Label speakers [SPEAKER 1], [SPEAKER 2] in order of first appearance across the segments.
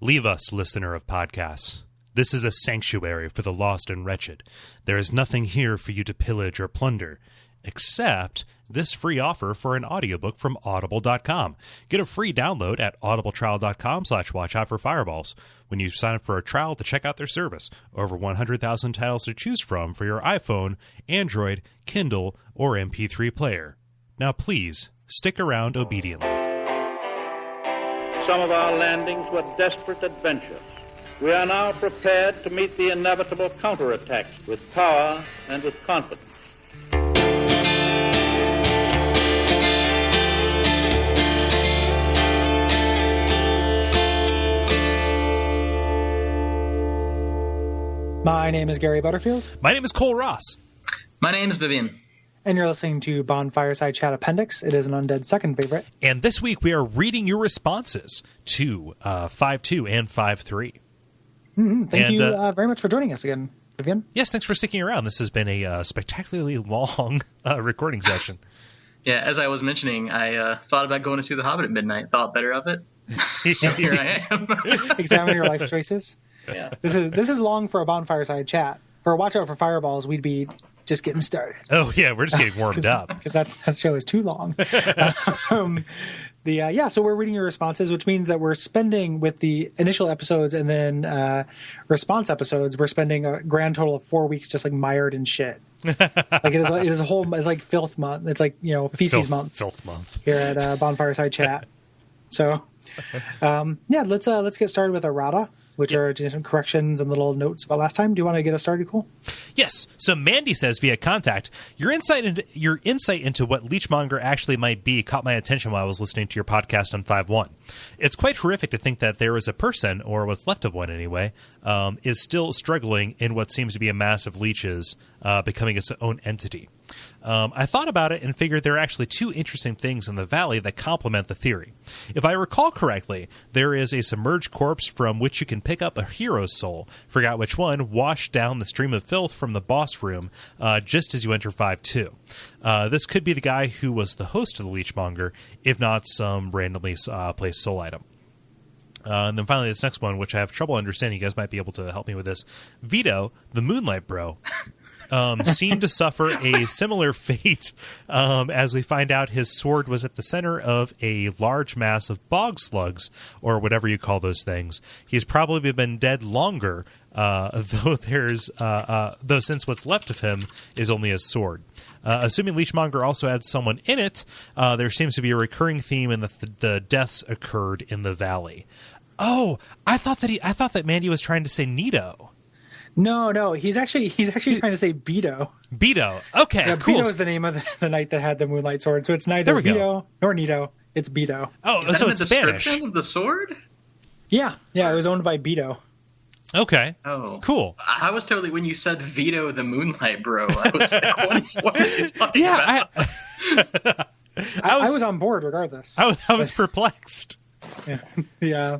[SPEAKER 1] Leave us, listener of podcasts. This is a sanctuary for the lost and wretched. There is nothing here for you to pillage or plunder, except this free offer for an audiobook from Audible.com. Get a free download at audibletrial.com/watchoutforfireballs when you sign up for a trial to check out their service. Over 100,000 titles to choose from for your iPhone, Android, Kindle, or MP3 player. Now please, stick around obediently.
[SPEAKER 2] Some of our landings were desperate adventures. We are now prepared to meet the inevitable counterattacks with power and with confidence.
[SPEAKER 3] My name is Gary Butterfield.
[SPEAKER 1] My name is Kole Ross.
[SPEAKER 4] My name is Vivian.
[SPEAKER 3] And you're listening to Bonfireside Chat Appendix. It is an Undead second favorite.
[SPEAKER 1] And this week we are reading your responses to 5.2 and 5.3.
[SPEAKER 3] Thank you very much for joining us again, Vivian.
[SPEAKER 1] Yes, thanks for sticking around. This has been a spectacularly long recording session.
[SPEAKER 4] Yeah, as I was mentioning, I thought about going to see The Hobbit at midnight. Thought better of it. So here I am.
[SPEAKER 3] Examine your life choices.
[SPEAKER 4] Yeah.
[SPEAKER 3] This is long for a Bonfireside Chat. For a Watch Out for Fireballs, we'd be just getting started.
[SPEAKER 1] Oh, yeah, we're just getting warmed up.
[SPEAKER 3] Because that show is too long. So we're reading your responses, which means that we're spending, with the initial episodes and then response episodes, we're spending a grand total of 4 weeks just like mired in shit. Like it is a whole, it's like filth month. It's like, feces month.
[SPEAKER 1] Filth month.
[SPEAKER 3] Here at Bonfireside Chat. So, let's get started with errata, which are just corrections and little notes about last time. Do you want to get us started, Cole?
[SPEAKER 1] Yes. So Mandy says via contact, your insight into what Leechmonger actually might be caught my attention while I was listening to your podcast on 5.1. It's quite horrific to think that there is a person, or what's left of one anyway, is still struggling in what seems to be a mass of leeches becoming its own entity. I thought about it and figured there are actually two interesting things in the valley that complement the theory. If I recall correctly, there is a submerged corpse from which you can pick up a hero's soul, forgot which one, washed down the stream of filth from the boss room just as you enter 5.2. This could be the guy who was the host of the Leechmonger, if not some randomly placed soul item. And then finally, this next one, which I have trouble understanding, you guys might be able to help me with this. Vito, the Moonlight Bro, seemed to suffer a similar fate as we find out his sword was at the center of a large mass of bog slugs, or whatever you call those things. He's probably been dead longer, though since what's left of him is only his sword. Assuming Leechmonger also had someone in it, there seems to be a recurring theme in the deaths occurred in the valley. Oh, I thought that Mandy was trying to say Nito.
[SPEAKER 3] No, he's actually trying to say Beto.
[SPEAKER 1] Beto. Okay,
[SPEAKER 3] yeah,
[SPEAKER 1] cool.
[SPEAKER 3] Beto is the name of the knight that had the Moonlight Sword. So it's neither Beto nor Nito. It's Beto.
[SPEAKER 1] Oh, so it's Spanish.
[SPEAKER 4] Description of the sword?
[SPEAKER 3] Yeah, it was owned by Beto.
[SPEAKER 1] Okay.
[SPEAKER 4] Oh,
[SPEAKER 1] cool.
[SPEAKER 4] I was totally, when you said Vito the Moonlight Bro, I was like, what are you talking about?
[SPEAKER 3] I was on board regardless.
[SPEAKER 1] I was perplexed.
[SPEAKER 3] Yeah.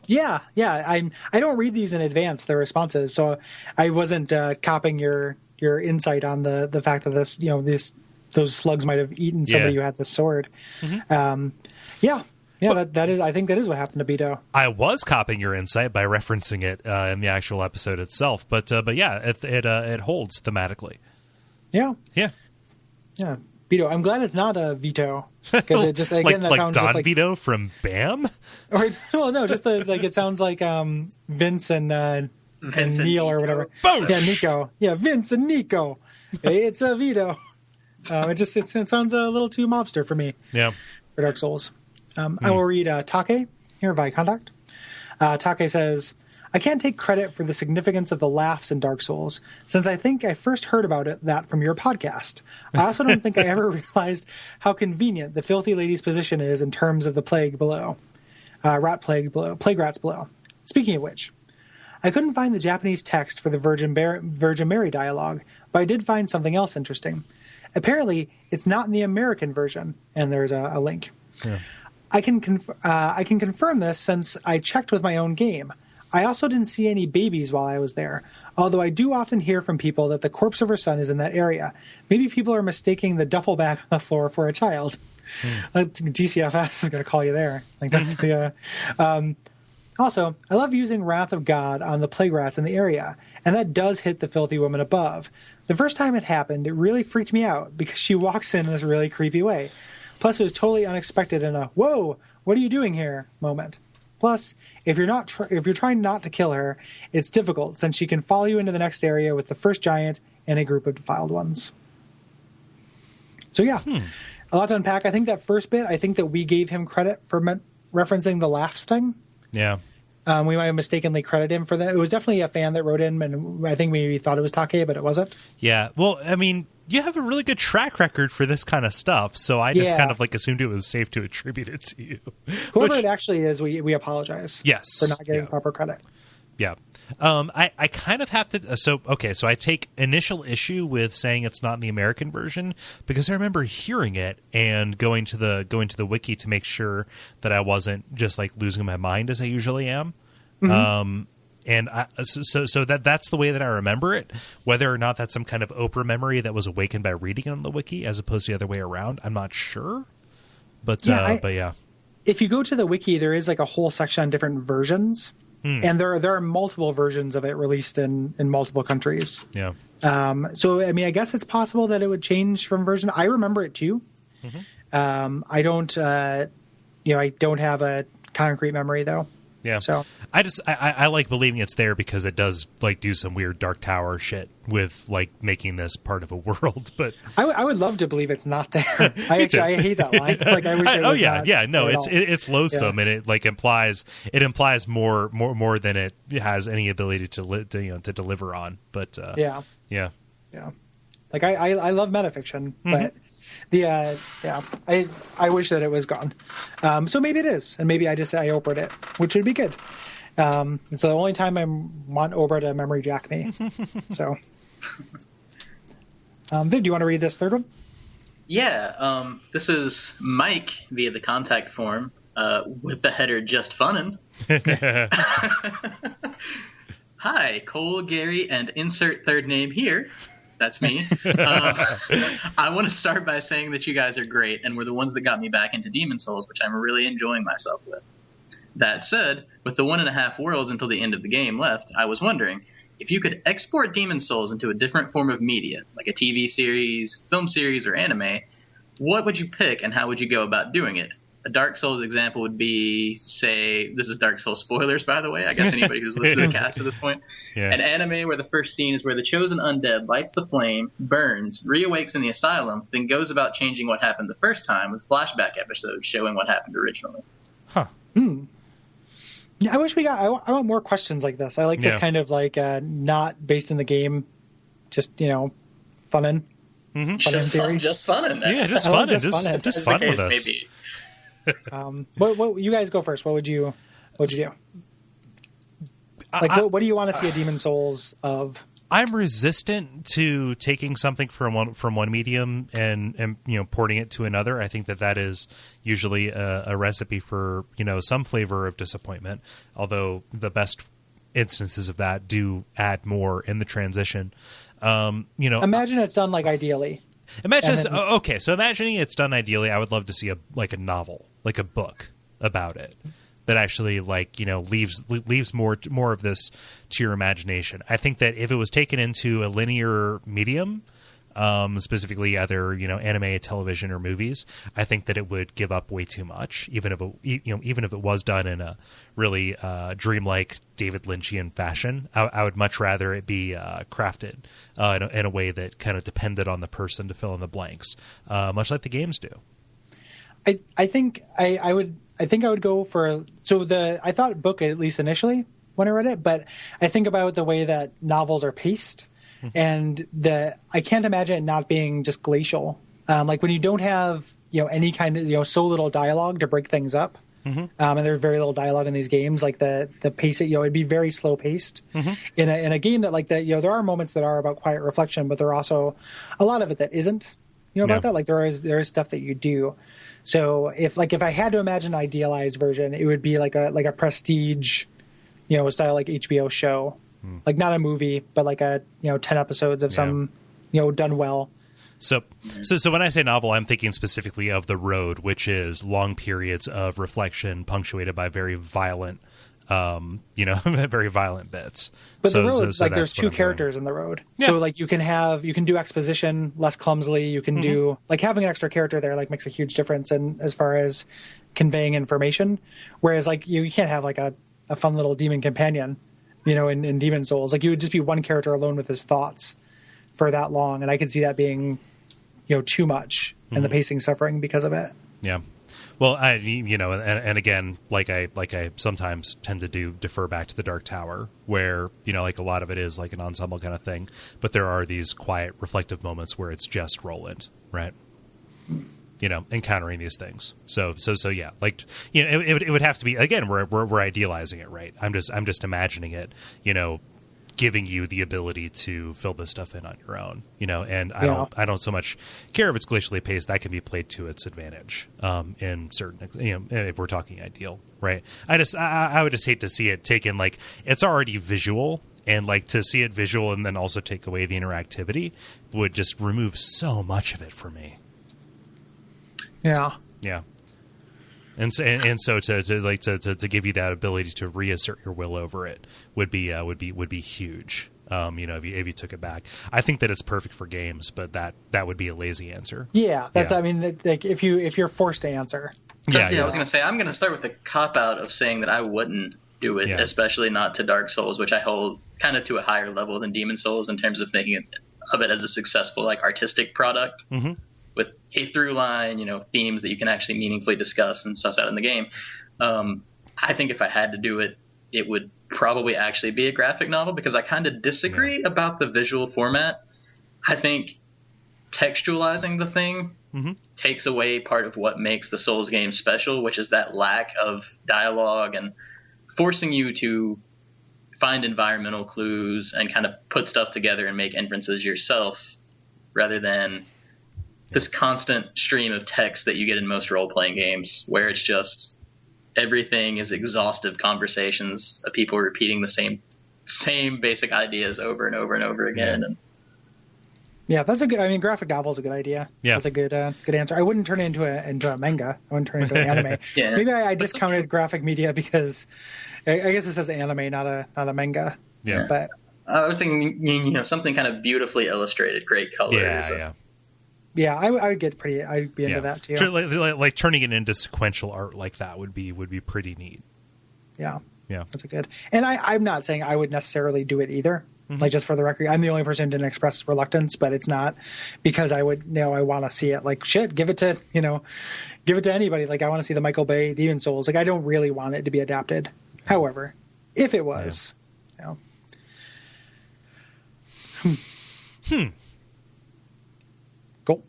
[SPEAKER 3] I don't read these in advance, the responses, so I wasn't copying your insight on the fact that those slugs might have eaten somebody who had the sword. Mm-hmm. That is. I think that is what happened to Beto. I
[SPEAKER 1] was copying your insight by referencing it in the actual episode itself, but it holds thematically.
[SPEAKER 3] Yeah. Beto. I'm glad it's not a Vito, because it just again that sounds
[SPEAKER 1] Don
[SPEAKER 3] just like
[SPEAKER 1] Vito from BAM.
[SPEAKER 3] Or no, just it sounds like Vince and Neil or whatever.
[SPEAKER 1] Boosh!
[SPEAKER 3] Yeah, Nico. Yeah, Vince and Nico. Hey, it's a Vito. It sounds a little too mobster for me.
[SPEAKER 1] Yeah.
[SPEAKER 3] For Dark Souls. I will read Take here via contact. Take says, I can't take credit for the significance of the laughs in Dark Souls, since I think I first heard about that from your podcast. I also don't think I ever realized how convenient the filthy lady's position is in terms of the plague below. Plague rats below. Speaking of which, I couldn't find the Japanese text for the Virgin Mary dialogue, but I did find something else interesting. Apparently, it's not in the American version, and there's a link. Yeah. I can confirm this since I checked with my own game. I also didn't see any babies while I was there, although I do often hear from people that the corpse of her son is in that area. Maybe people are mistaking the duffel bag on the floor for a child. DCFS is going to call you there. Also, I love using Wrath of God on the plague rats in the area, and that does hit the filthy woman above. The first time it happened, it really freaked me out because she walks in this really creepy way. Plus, it was totally unexpected and a "whoa, what are you doing here?" moment. Plus, if you're trying not to kill her, it's difficult since she can follow you into the next area with the first giant and a group of defiled ones. So yeah, a lot to unpack. I think that first bit, I think that we gave him credit for referencing the laughs thing.
[SPEAKER 1] Yeah.
[SPEAKER 3] We might have mistakenly credited him for that. It was definitely a fan that wrote in, and I think maybe thought it was Take, but it wasn't.
[SPEAKER 1] Yeah. Well, I mean, you have a really good track record for this kind of stuff, so I just kind of like assumed it was safe to attribute it to you.
[SPEAKER 3] Whoever it actually is, we apologize.
[SPEAKER 1] Yes.
[SPEAKER 3] For not getting proper credit.
[SPEAKER 1] Yeah. I kind of have to. So I take initial issue with saying it's not in the American version because I remember hearing it and going to the wiki to make sure that I wasn't just like losing my mind as I usually am. Mm-hmm. And so that's the way that I remember it. Whether or not that's some kind of Oprah memory that was awakened by reading it on the wiki as opposed to the other way around, I'm not sure. But yeah.
[SPEAKER 3] If you go to the wiki, there is like a whole section on different versions. And there are multiple versions of it released in multiple countries.
[SPEAKER 1] Yeah.
[SPEAKER 3] So, I mean, I guess it's possible that it would change from version. I remember it too. Mm-hmm. I don't have a concrete memory though.
[SPEAKER 1] Yeah.
[SPEAKER 3] So
[SPEAKER 1] I like believing it's there because it does like do some weird Dark Tower shit with like making this part of a world. But
[SPEAKER 3] I would love to believe it's not there. I hate that line. Like I wish it was not.
[SPEAKER 1] No, it's loathsome and it like implies more than it has any ability to deliver on. But yeah.
[SPEAKER 3] Like I love metafiction, but I wish that it was gone. So maybe it is, and maybe I Oprah'd it, which would be good. It's the only time I want Oprah to memory jack me. So, Viv, do you want to read this third one?
[SPEAKER 4] Yeah, this is Mike via the contact form with the header "Just Funnin'." Hi, Kole, Gary, and insert third name here. That's me. I want to start by saying that you guys are great and were the ones that got me back into Demon Souls, which I'm really enjoying myself with. That said, with the 1.5 worlds until the end of the game left, I was wondering if you could export Demon Souls into a different form of media, like a TV series, film series, or anime, what would you pick and how would you go about doing it? A Dark Souls example would be, say, this is Dark Souls spoilers, by the way. I guess anybody who's listened to the cast at this point. Yeah. An anime where the first scene is where the chosen undead lights the flame, burns, reawakes in the asylum, then goes about changing what happened the first time with flashback episodes showing what happened originally.
[SPEAKER 1] Huh.
[SPEAKER 3] Yeah, I wish I want more questions like this. I like this kind of like not based in the game, just, funnin'.
[SPEAKER 4] Mm-hmm. Just funnin'.
[SPEAKER 1] Yeah, just funnin'. Just fun with us.
[SPEAKER 4] Maybe.
[SPEAKER 3] What you guys go first? What would you do? Like, what do you want to see a Demon Souls of?
[SPEAKER 1] I'm resistant to taking something from one medium and porting it to another. I think that is usually a recipe for some flavor of disappointment. Although the best instances of that do add more in the transition.
[SPEAKER 3] Imagine it's done like ideally.
[SPEAKER 1] So imagining it's done ideally, I would love to see a novel, like a book about it that actually leaves more of this to your imagination. I think that if it was taken into a linear medium, specifically either anime, television, or movies, I think that it would give up way too much, even if it was done in a really dreamlike David Lynchian fashion. I would much rather it be crafted in a way that kind of depended on the person to fill in the blanks, much like the games do.
[SPEAKER 3] I think I would go for I thought book at least initially when I read it, but I think about the way that novels are paced. And I can't imagine it not being just glacial. Like when you don't have, any kind of, so little dialogue to break things up. Mm-hmm. And there's very little dialogue in these games, like the pace, it'd be very slow paced in a game that like that, there are moments that are about quiet reflection, but there are also a lot of it that isn't, about that. Like there is stuff that you do. So if I had to imagine an idealized version, it would be like a prestige, style like HBO show. Like not a movie, but like 10 episodes of some, done well.
[SPEAKER 1] So when I say novel, I'm thinking specifically of The Road, which is long periods of reflection punctuated by very violent very violent bits.
[SPEAKER 3] But the road,
[SPEAKER 1] so
[SPEAKER 3] there's two characters in the road.
[SPEAKER 1] Yeah.
[SPEAKER 3] So you can do exposition less clumsily. You can do having an extra character there makes a huge difference as far as conveying information. Whereas you can't have a fun little demon companion, in Demon Souls. You would just be one character alone with his thoughts for that long. And I could see that being, too much and the pacing suffering because of it.
[SPEAKER 1] Yeah. Well, and again, I sometimes tend to defer back to the Dark Tower, where a lot of it is an ensemble kind of thing, but there are these quiet, reflective moments where it's just Roland, right? Encountering these things. So yeah, it would have to be, again, we're idealizing it, right? I'm just imagining it, giving you the ability to fill this stuff in on your own, and I don't so much care if it's glacially paced. That can be played to its advantage in certain, if we're talking ideal, right? I would just hate to see it taken it's already visual, and to see it visual and then also take away the interactivity would just remove so much of it for me.
[SPEAKER 3] Yeah.
[SPEAKER 1] And so to give you that ability to reassert your will over it would be huge. If you took it back, I think that it's perfect for games, but that would be a lazy answer.
[SPEAKER 3] Yeah, that's. Yeah. I mean, if you're forced to answer.
[SPEAKER 4] Yeah. I was going to say I'm going to start with the cop out of saying that I wouldn't do it, especially not to Dark Souls, which I hold kind of to a higher level than Demon Souls in terms of thinking of it as a successful artistic product. Mm-hmm. With a through line, themes that you can actually meaningfully discuss and suss out in the game. I think if I had to do it, it would probably actually be a graphic novel, because I kind of disagree about the visual format. I think textualizing the thing takes away part of what makes the Souls game special, which is that lack of dialogue and forcing you to find environmental clues and kind of put stuff together and make inferences yourself, rather than this constant stream of text that you get in most role-playing games, where it's just everything is exhaustive conversations of people repeating the same basic ideas over and over and over again.
[SPEAKER 3] Yeah, that's a good. I mean, graphic novel is a good idea.
[SPEAKER 1] Yeah,
[SPEAKER 3] that's a good answer. I wouldn't turn it into a manga. I wouldn't turn it into an anime. Maybe I discounted graphic media because I guess it says anime, not a manga.
[SPEAKER 1] Yeah,
[SPEAKER 3] but
[SPEAKER 4] I was thinking, something kind of beautifully illustrated, great colors.
[SPEAKER 3] Yeah, I would get pretty. I'd be into that too.
[SPEAKER 1] Like turning it into sequential art like that would be pretty neat.
[SPEAKER 3] Yeah, that's a good. And I'm not saying I would necessarily do it either. Mm-hmm. Just for the record, I'm the only person who didn't express reluctance, but it's not because I would. I want to see it. Give it to anybody. I want to see the Michael Bay Demon Souls. I don't really want it to be adapted. However, if it was, Cool.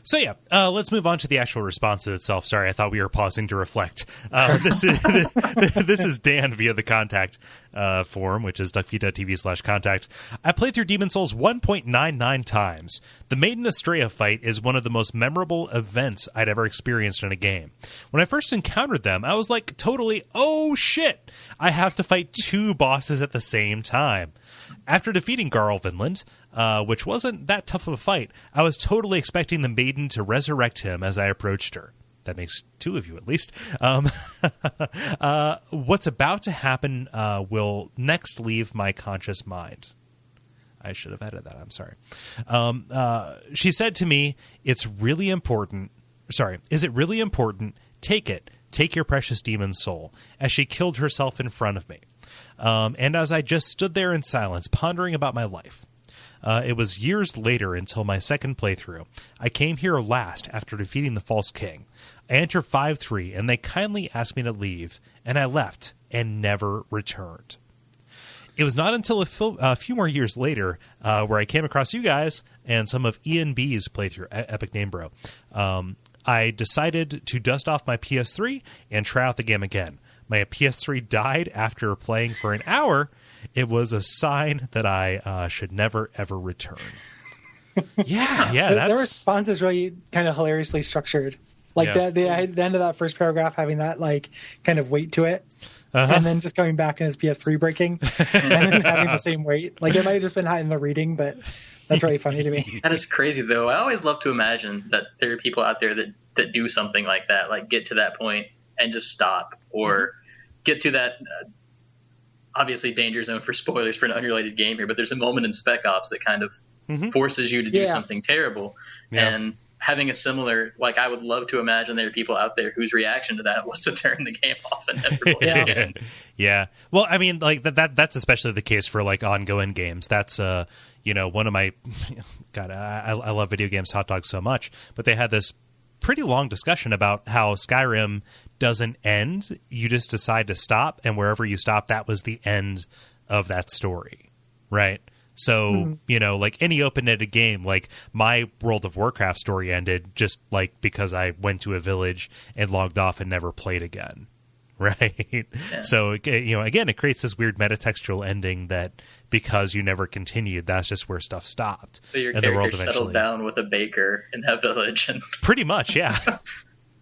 [SPEAKER 1] So let's move on to the actual response itself. Sorry, I thought we were pausing to reflect. This is Dan via the contact form, which is Duckfeed.tv/contact. I played through Demon Souls 1.99 times. The Maiden Estrella fight is one of the most memorable events I'd ever experienced in a game. When I first encountered them, I was totally, oh shit, I have to fight two bosses at the same time. After defeating Garl Vinland, which wasn't that tough of a fight, I was totally expecting the maiden to resurrect him as I approached her. That makes two of you at least. What's about to happen will next leave my conscious mind. I should have added that. I'm sorry. She said to me, is it really important? Take it. Take your precious demon soul, as she killed herself in front of me. And as I just stood there in silence, pondering about my life. It was years later until my second playthrough. I came here last after defeating the False King. I entered 5-3, and they kindly asked me to leave, and I left and never returned. It was not until a few more years later where I came across you guys and some of Ian B's playthrough, Epic Name Bro. I decided to dust off my PS3 and try out the game again. My PS3 died after playing for an hour. It was a sign that I should never, ever return. Yeah.
[SPEAKER 3] The response is really kind of hilariously structured. The end of that first paragraph having that kind of weight to it. And then just coming back and his PS3 breaking and then having the same weight. It might have just been high in the reading, but that's really funny to me.
[SPEAKER 4] That is crazy, though. I always love to imagine that there are people out there that do something like that, get to that point and just stop, or get to that obviously danger zone for spoilers for an unrelated game here, but there's a moment in Spec Ops that kind of forces you to do something terrible. Yeah. And having a similar, like, I would love to imagine there are people out there whose reaction to that was to turn the game off and never play it again.
[SPEAKER 1] Yeah. Well, I mean, like that's especially the case for like ongoing games. That's one of my God, I love video games hot dogs so much, but they had this pretty long discussion about how Skyrim doesn't end. You just decide to stop, and wherever you stop, that was the end of that story, right? So, like any open-ended game, like my World of Warcraft story ended just like because I went to a village and logged off and never played again, right? Yeah. So, again, it creates this weird metatextual ending that because you never continued, that's just where stuff stopped.
[SPEAKER 4] So your character settled down with a baker in that village. And
[SPEAKER 1] pretty much, yeah.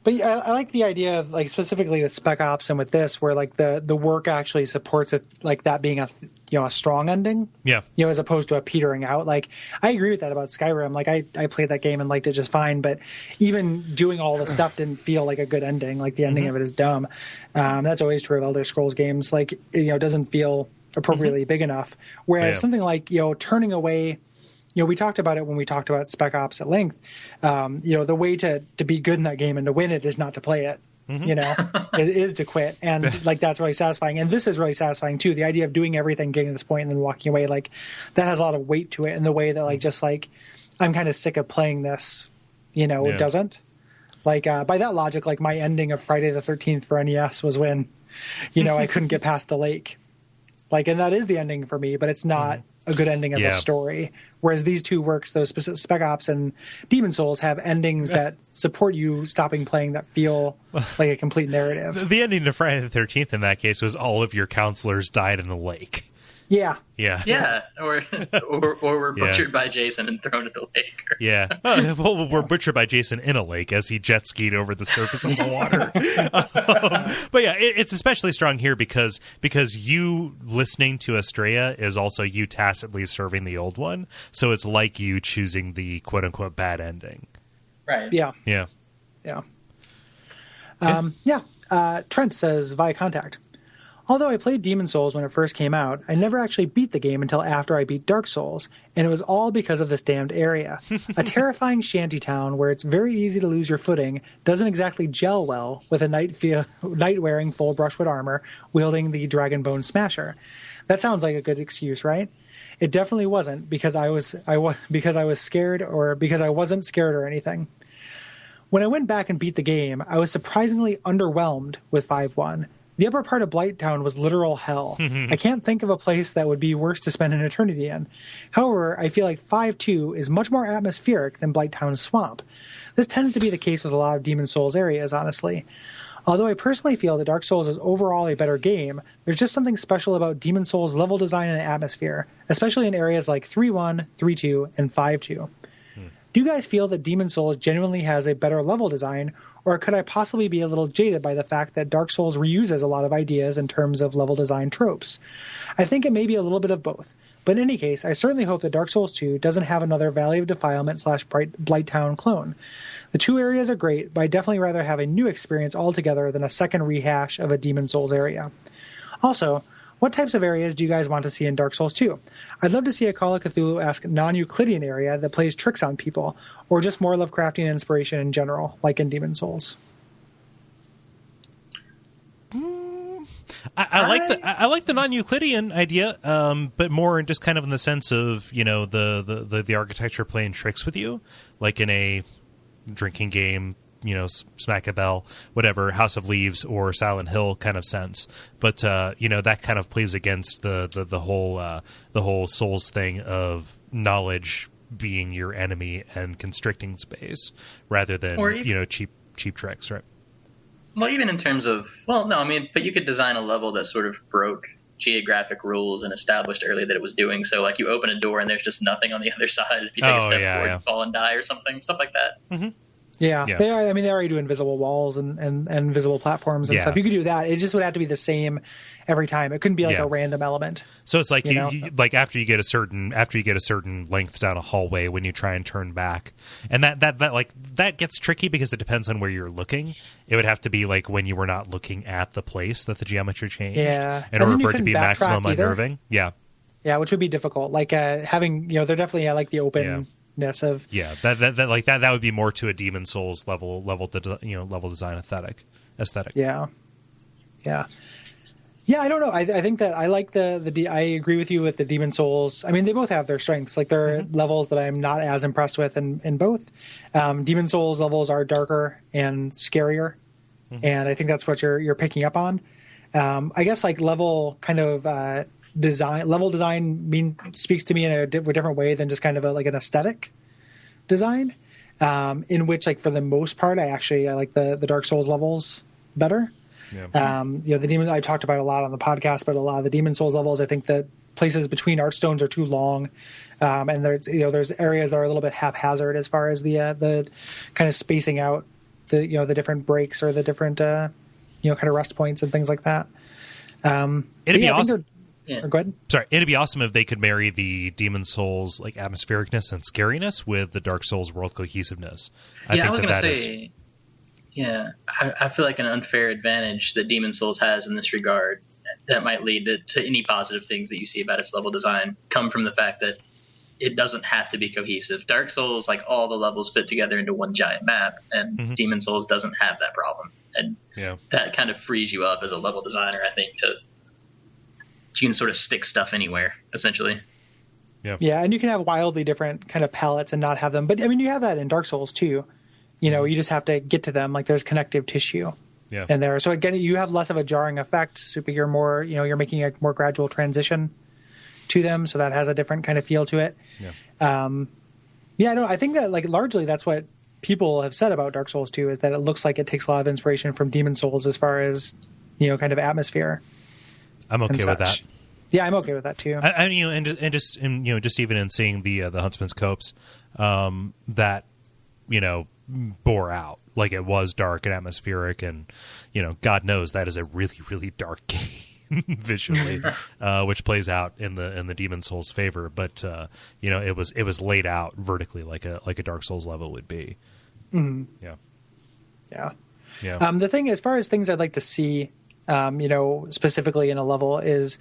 [SPEAKER 3] But I like the idea of, like, specifically with Spec Ops and with this, where like the work actually supports it, like that being a strong ending.
[SPEAKER 1] Yeah.
[SPEAKER 3] As opposed to a petering out. Like, I agree with that about Skyrim. Like, I played that game and liked it just fine, but even doing all the stuff didn't feel like a good ending. Like, the ending of it is dumb. That's always true of Elder Scrolls games. Like, it doesn't feel appropriately big enough. Whereas something like, turning away. We talked about it when we talked about Spec Ops at length. The way to be good in that game and to win it is not to play it. It is to quit. And like, that's really satisfying. And this is really satisfying too. The idea of doing everything, getting to this point and then walking away, like that has a lot of weight to it in the way that like, just like, I'm kind of sick of playing this, it doesn't. Like, by that logic, like my ending of Friday the 13th for NES was when, I couldn't get past the lake. Like, and that is the ending for me, but it's not a good ending as a story. Whereas these two works, those specific Spec Ops and Demon Souls, have endings that support you stopping playing that feel like a complete narrative.
[SPEAKER 1] The ending to Friday the 13th in that case was all of your counselors died in the lake.
[SPEAKER 3] Yeah.
[SPEAKER 4] Yeah. Or were butchered by Jason and thrown in the lake.
[SPEAKER 1] Yeah. Well, we're butchered by Jason in a lake as he jet skied over the surface of the water. But yeah, it's especially strong here because you listening to Estrella is also you tacitly serving the old one. So it's like you choosing the quote unquote bad ending.
[SPEAKER 4] Right.
[SPEAKER 3] Yeah.
[SPEAKER 1] Yeah.
[SPEAKER 3] Trent says via contact. Although I played Demon Souls when it first came out, I never actually beat the game until after I beat Dark Souls, and it was all because of this damned area. A terrifying shantytown where it's very easy to lose your footing doesn't exactly gel well with a knight-wearing full brushwood armor wielding the Dragonbone Smasher. That sounds like a good excuse, right? It definitely wasn't because I was scared or because I wasn't scared or anything. When I went back and beat the game, I was surprisingly underwhelmed with 5.1. The upper part of Blighttown was literal hell. I can't think of a place that would be worse to spend an eternity in. However, I feel like 5.2 is much more atmospheric than Blighttown's swamp. This tends to be the case with a lot of Demon Souls areas, honestly. Although I personally feel that Dark Souls is overall a better game, there's just something special about Demon Souls' level design and atmosphere, especially in areas like 3.1, 3.2, and 5.2. Do you guys feel that Demon Souls genuinely has a better level design, or could I possibly be a little jaded by the fact that Dark Souls reuses a lot of ideas in terms of level design tropes? I think it may be a little bit of both, but in any case, I certainly hope that Dark Souls 2 doesn't have another Valley of Defilement / Blighttown clone. The two areas are great, but I'd definitely rather have a new experience altogether than a second rehash of a Demon Souls area. Also, what types of areas do you guys want to see in Dark Souls 2? I'd love to see a Call of Cthulhu-esque non-Euclidean area that plays tricks on people, or just more Lovecraftian inspiration in general, like in Demon Souls.
[SPEAKER 1] I like the non-Euclidean idea, but more just kind of in the sense of the architecture playing tricks with you, like in a drinking game. Smack a Bell, whatever, House of Leaves or Silent Hill kind of sense. But that kind of plays against the whole Souls thing of knowledge being your enemy and constricting space rather than cheap tricks, right?
[SPEAKER 4] Well, even in terms of but you could design a level that sort of broke geographic rules and established early that it was doing so. Like you open a door and there's just nothing on the other side. If you take a step forward, you fall and die or something, stuff like that.
[SPEAKER 1] Mm-hmm.
[SPEAKER 3] Yeah. They are. I mean, they already do invisible walls and invisible platforms and stuff. You could do that. It just would have to be the same every time. It couldn't be like a random element.
[SPEAKER 1] So it's like you like after you get a certain length down a hallway when you try and turn back, and that gets tricky because it depends on where you're looking. It would have to be like when you were not looking at the place that the geometry changed. In order for it to be maximum unnerving. Yeah. Yeah,
[SPEAKER 3] which would be difficult. Like having they're definitely like the open. Of
[SPEAKER 1] that would be more to a Demon Souls level design aesthetic.
[SPEAKER 3] Yeah. I don't know. I think that I like I agree with you with the Demon Souls. I mean, they both have their strengths. Like there are levels that I'm not as impressed with in both. Demon Souls levels are darker and scarier, and I think that's what you're picking up on. I guess like level kind of design speaks to me in a different way than just kind of like an aesthetic design, in which like for the most part I like the Dark Souls levels better. The demon I talked about a lot on the podcast, but a lot of the Demon Souls levels, I think the places between archstones are too long, and there's areas that are a little bit haphazard as far as the kind of spacing out the different breaks or the different kind of rest points and things like that.
[SPEAKER 1] It'd be awesome.
[SPEAKER 3] Go ahead.
[SPEAKER 1] Sorry, it'd be awesome if they could marry the Demon Souls like atmosphericness and scariness with the Dark Souls world cohesiveness. I
[SPEAKER 4] feel like an unfair advantage that Demon Souls has in this regard that might lead to any positive things that you see about its level design come from the fact that it doesn't have to be cohesive. Dark Souls, like all the levels fit together into one giant map, and Demon Souls doesn't have that problem. And that kind of frees you up as a level designer, I think, you can sort of stick stuff anywhere, essentially.
[SPEAKER 3] Yeah, and you can have wildly different kind of palettes and not have them. But, I mean, you have that in Dark Souls, too. You just have to get to them. Like, there's connective tissue in there. So, again, you have less of a jarring effect. But you're more, you're making a more gradual transition to them. So that has a different kind of feel to it. I think that, like, largely that's what people have said about Dark Souls 2 is that it looks like it takes a lot of inspiration from Demon Souls as far as, kind of atmosphere.
[SPEAKER 1] I'm okay with that.
[SPEAKER 3] Yeah, I'm okay with that too.
[SPEAKER 1] Just even in seeing the Huntsman's Copes, that bore out like it was dark and atmospheric, and God knows that is a really really dark game visually, which plays out in the Demon Souls' favor. But it was laid out vertically like a Dark Souls level would be.
[SPEAKER 3] Yeah. The thing, as far as things I'd like to see. Specifically in a level is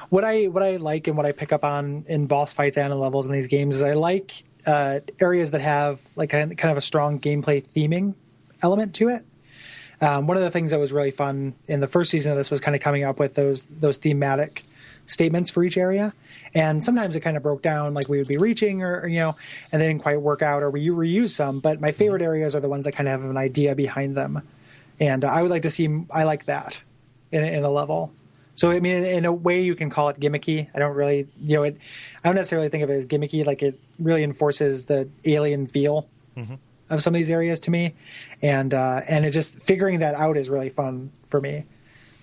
[SPEAKER 3] what I like and what I pick up on in boss fights and in levels in these games is I like areas that have like kind of a strong gameplay theming element to it. One of the things that was really fun in the first season of this was kind of coming up with those thematic statements for each area. And sometimes it kind of broke down, like we would be reaching or and they didn't quite work out, or we reuse some. But my favorite areas are the ones that kind of have an idea behind them. And I would like to see, I like that. In a level. So, I mean, in a way you can call it gimmicky. I don't really, I don't necessarily think of it as gimmicky. Like, it really enforces the alien feel of some of these areas to me. And it just, figuring that out is really fun for me.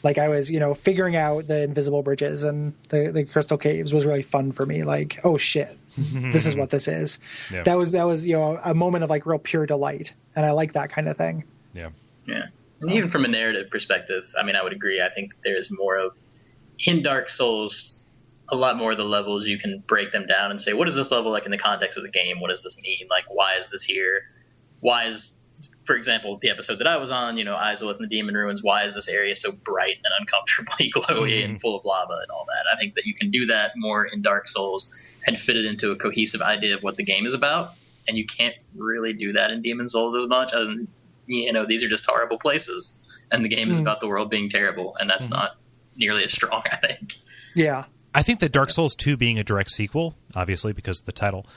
[SPEAKER 3] Like, I was, figuring out the invisible bridges and the crystal caves was really fun for me. Like, oh shit, this is what this is. Yeah. That was, a moment of like real pure delight. And I like that kind of thing.
[SPEAKER 4] Yeah. And even from a narrative perspective, I mean, I would agree. I think there's more of, in Dark Souls, a lot more of the levels you can break them down and say, what is this level like in the context of the game? What does this mean? Like, why is this here? Why is, for example, the episode that I was on, Izalith and the Demon Ruins, why is this area so bright and uncomfortably glowy and full of lava and all that? I think that you can do that more in Dark Souls and fit it into a cohesive idea of what the game is about. And you can't really do that in Demon Souls as much, other than these are just horrible places, and the game is about the world being terrible, and that's not nearly as strong, I think.
[SPEAKER 3] Yeah.
[SPEAKER 1] I think that Dark Souls 2 being a direct sequel, obviously because of the title,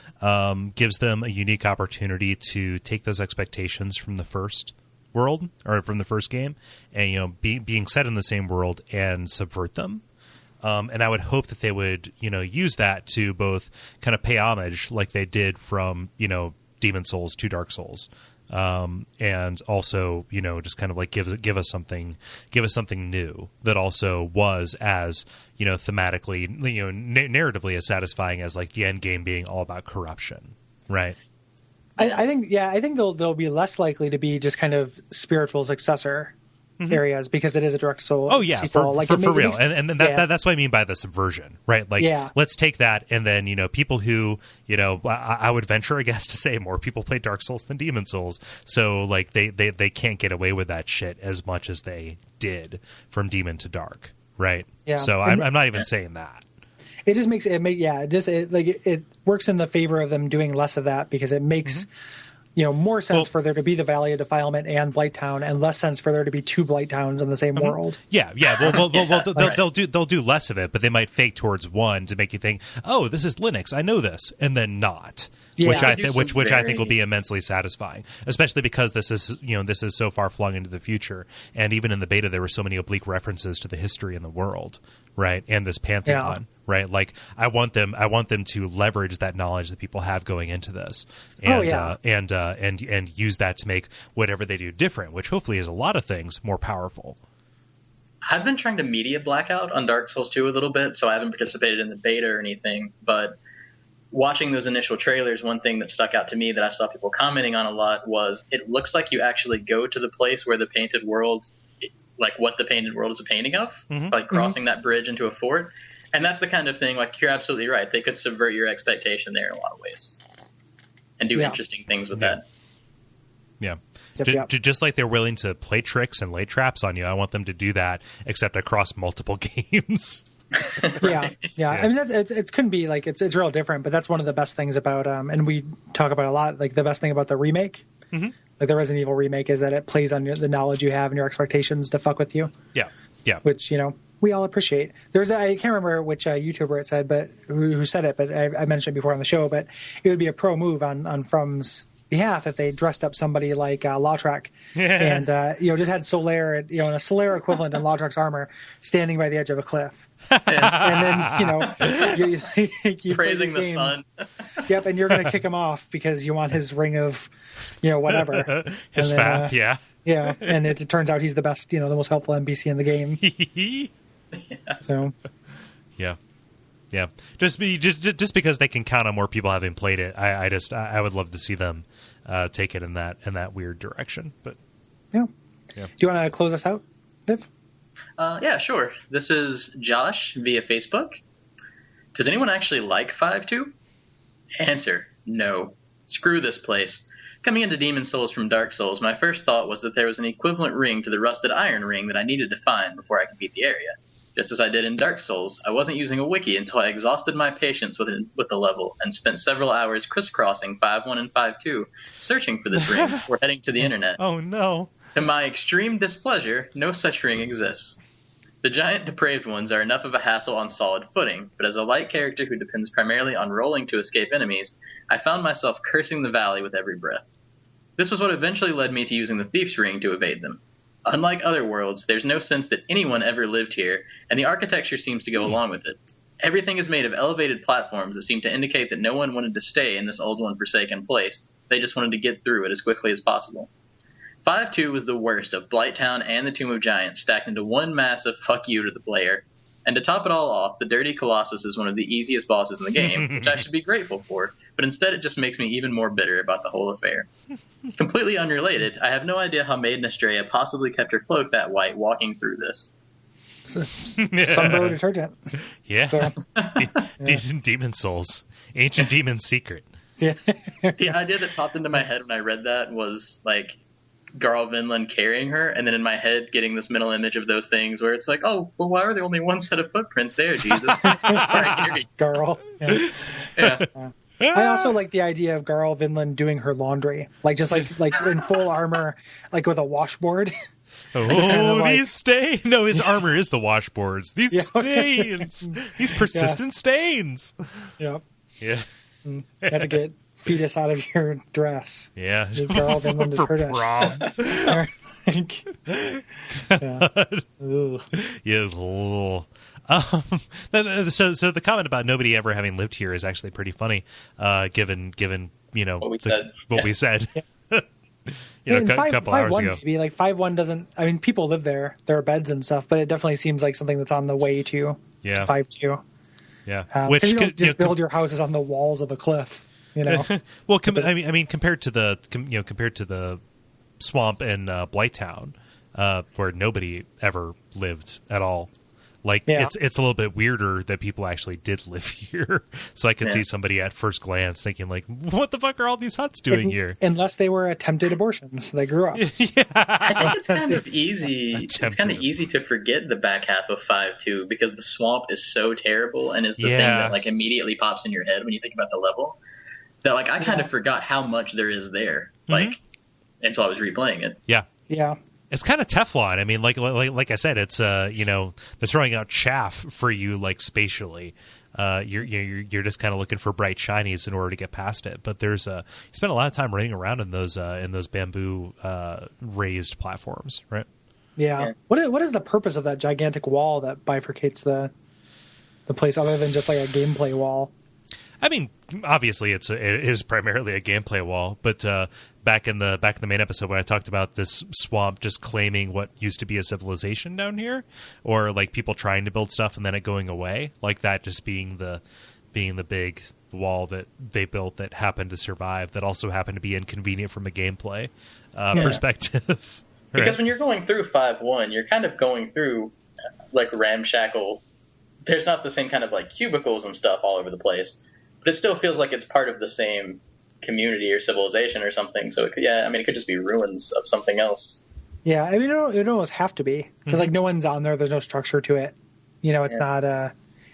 [SPEAKER 1] gives them a unique opportunity to take those expectations from the first world, or from the first game, and, being set in the same world and subvert them. And I would hope that they would, use that to both kind of pay homage like they did from, Demon Souls to Dark Souls. And also, just kind of like give us something new that also was as, thematically, narratively as satisfying as like the end game being all about corruption. Right.
[SPEAKER 3] I think they'll be less likely to be just kind of spiritual successor areas because it is a direct soul.
[SPEAKER 1] Oh yeah,
[SPEAKER 3] sequel.
[SPEAKER 1] for real, and that's what I mean by the subversion, right? Like, let's take that, and then people who I would venture, I guess, to say more people play Dark Souls than Demon Souls, so like they can't get away with that shit as much as they did from Demon to Dark, right? Yeah. So I'm not even saying that.
[SPEAKER 3] It just makes it works in the favor of them doing less of that because it makes. More sense for there to be the Valley of Defilement and Blighttown, and less sense for there to be two Blighttowns in the same world.
[SPEAKER 1] Yeah. They'll do less of it, but they might fake towards one to make you think, oh, this is Linux, I know this, and then not. Yeah. Which I think will be immensely satisfying, especially because this is so far flung into the future, and even in the beta there were so many oblique references to the history in the world, right? And this pantheon, right? Like I want them to leverage that knowledge that people have going into this, and use that to make whatever they do different, which hopefully is a lot of things more powerful.
[SPEAKER 4] I've been trying to media blackout on Dark Souls 2 a little bit, so I haven't participated in the beta or anything, but watching those initial trailers, one thing that stuck out to me that I saw people commenting on a lot was it looks like you actually go to the place where the painted world, like what the painted world is a painting of, like crossing that bridge into a fort. And that's the kind of thing, like you're absolutely right. They could subvert your expectation there in a lot of ways and do interesting things with that.
[SPEAKER 1] Yeah. Just like they're willing to play tricks and lay traps on you, I want them to do that, except across multiple games.
[SPEAKER 3] Yeah. I mean, it couldn't be like it's real different, but that's one of the best things about and we talk about a lot. Like the best thing about the remake, like the Resident Evil remake, is that it plays on the knowledge you have and your expectations to fuck with you. Yeah. Which we all appreciate. I can't remember which YouTuber it said, but who said it, but I mentioned it before on the show. But it would be a pro move on From's behalf if they dressed up somebody like Lautrec and just had Solaire, in a Solaire equivalent in Lautrec's armor, standing by the edge of a cliff. And then you
[SPEAKER 4] praising the sun.
[SPEAKER 3] Yep, and you're going to kick him off because you want his ring of whatever,
[SPEAKER 1] his fap.
[SPEAKER 3] Yeah, and it turns out he's the best, the most helpful NPC in the game. So yeah, just because they can count on more people having played it, I would love to see them take it in that weird direction. But yeah. Do you want to close us out, Viv?
[SPEAKER 4] Yeah, sure. This is Josh via Facebook. Does anyone actually like 5.2? Answer: no. Screw this place. Coming into Demon Souls from Dark Souls, my first thought was that there was an equivalent ring to the Rusted Iron ring that I needed to find before I could beat the area. Just as I did in Dark Souls, I wasn't using a wiki until I exhausted my patience with the level and spent several hours crisscrossing 5.1 and 5.2, searching for this ring before heading to the internet.
[SPEAKER 1] Oh no.
[SPEAKER 4] To my extreme displeasure, no such ring exists. The giant depraved ones are enough of a hassle on solid footing, but as a light character who depends primarily on rolling to escape enemies, I found myself cursing the valley with every breath. This was what eventually led me to using the Thief's Ring to evade them. Unlike other worlds, there's no sense that anyone ever lived here, and the architecture seems to go along with it. Everything is made of elevated platforms that seem to indicate that no one wanted to stay in this old and forsaken place. They just wanted to get through it as quickly as possible. 5.2 was the worst of Blighttown and the Tomb of Giants stacked into one massive fuck you to the player. And to top it all off, the Dirty Colossus is one of the easiest bosses in the game, which I should be grateful for, but instead it just makes me even more bitter about the whole affair. Completely unrelated, I have no idea how Maiden Estrella possibly kept her cloak that white walking through this.
[SPEAKER 3] Sunbow detergent.
[SPEAKER 1] Yeah. So, Demon Souls. Ancient Demon Secret.
[SPEAKER 3] Yeah.
[SPEAKER 4] The idea that popped into my head when I read that was like Garl Vinland carrying her, and then in my head getting this mental image of those things where it's like, oh, well, why are there only one set of footprints there, Jesus? Sorry,
[SPEAKER 3] Garl.
[SPEAKER 4] Yeah.
[SPEAKER 3] I also like the idea of Garl Vinland doing her laundry, like in full armor, like with a washboard.
[SPEAKER 1] These stains. No, his armor is the washboards. These stains. These persistent stains.
[SPEAKER 3] Yep.
[SPEAKER 1] Yeah.
[SPEAKER 3] You have to get fetus out of your dress.
[SPEAKER 1] Yeah.
[SPEAKER 3] Garl Vinland
[SPEAKER 1] for prom. So the comment about nobody ever having lived here is actually pretty funny, given what we said. A couple hours ago.
[SPEAKER 3] Maybe like 5.1 doesn't. I mean, people live there. There are beds and stuff, but it definitely seems like something that's on the way to 5.2.
[SPEAKER 1] Yeah,
[SPEAKER 3] which you don't just build your houses on the walls of a cliff.
[SPEAKER 1] Well, I mean, compared to the swamp in Blighttown, where nobody ever lived at all. Like it's a little bit weirder that people actually did live here. So I could see somebody at first glance thinking like, what the fuck are all these huts doing here?
[SPEAKER 3] Unless they were attempted abortions. They grew up.
[SPEAKER 4] I think it's kind of easy. It's kind of easy to forget the back half of 5-2 because the swamp is so terrible and is the thing that like immediately pops in your head when you think about the level. That like I kind of forgot how much there is there. Like until I was replaying it.
[SPEAKER 1] Yeah.
[SPEAKER 3] Yeah.
[SPEAKER 1] It's kind of Teflon. I mean, like I said, it's they're throwing out chaff for you, like spatially. You're just kind of looking for bright shinies in order to get past it. But you spend a lot of time running around in those bamboo raised platforms, right?
[SPEAKER 3] Yeah. What is the purpose of that gigantic wall that bifurcates the place, other than just like a gameplay wall?
[SPEAKER 1] I mean, obviously, it is primarily a gameplay wall, but back in the main episode when I talked about this swamp just claiming what used to be a civilization down here, or like people trying to build stuff and then it going away, like that just being the big wall that they built that happened to survive, that also happened to be inconvenient from a gameplay perspective.
[SPEAKER 4] Because when you're going through 5-1, you're kind of going through like ramshackle. There's not the same kind of like cubicles and stuff all over the place. But it still feels like it's part of the same community or civilization or something. So, it could just be ruins of something else.
[SPEAKER 3] Yeah, I mean, it almost have to be. Because, like, no one's on there. There's no structure to it. It's not...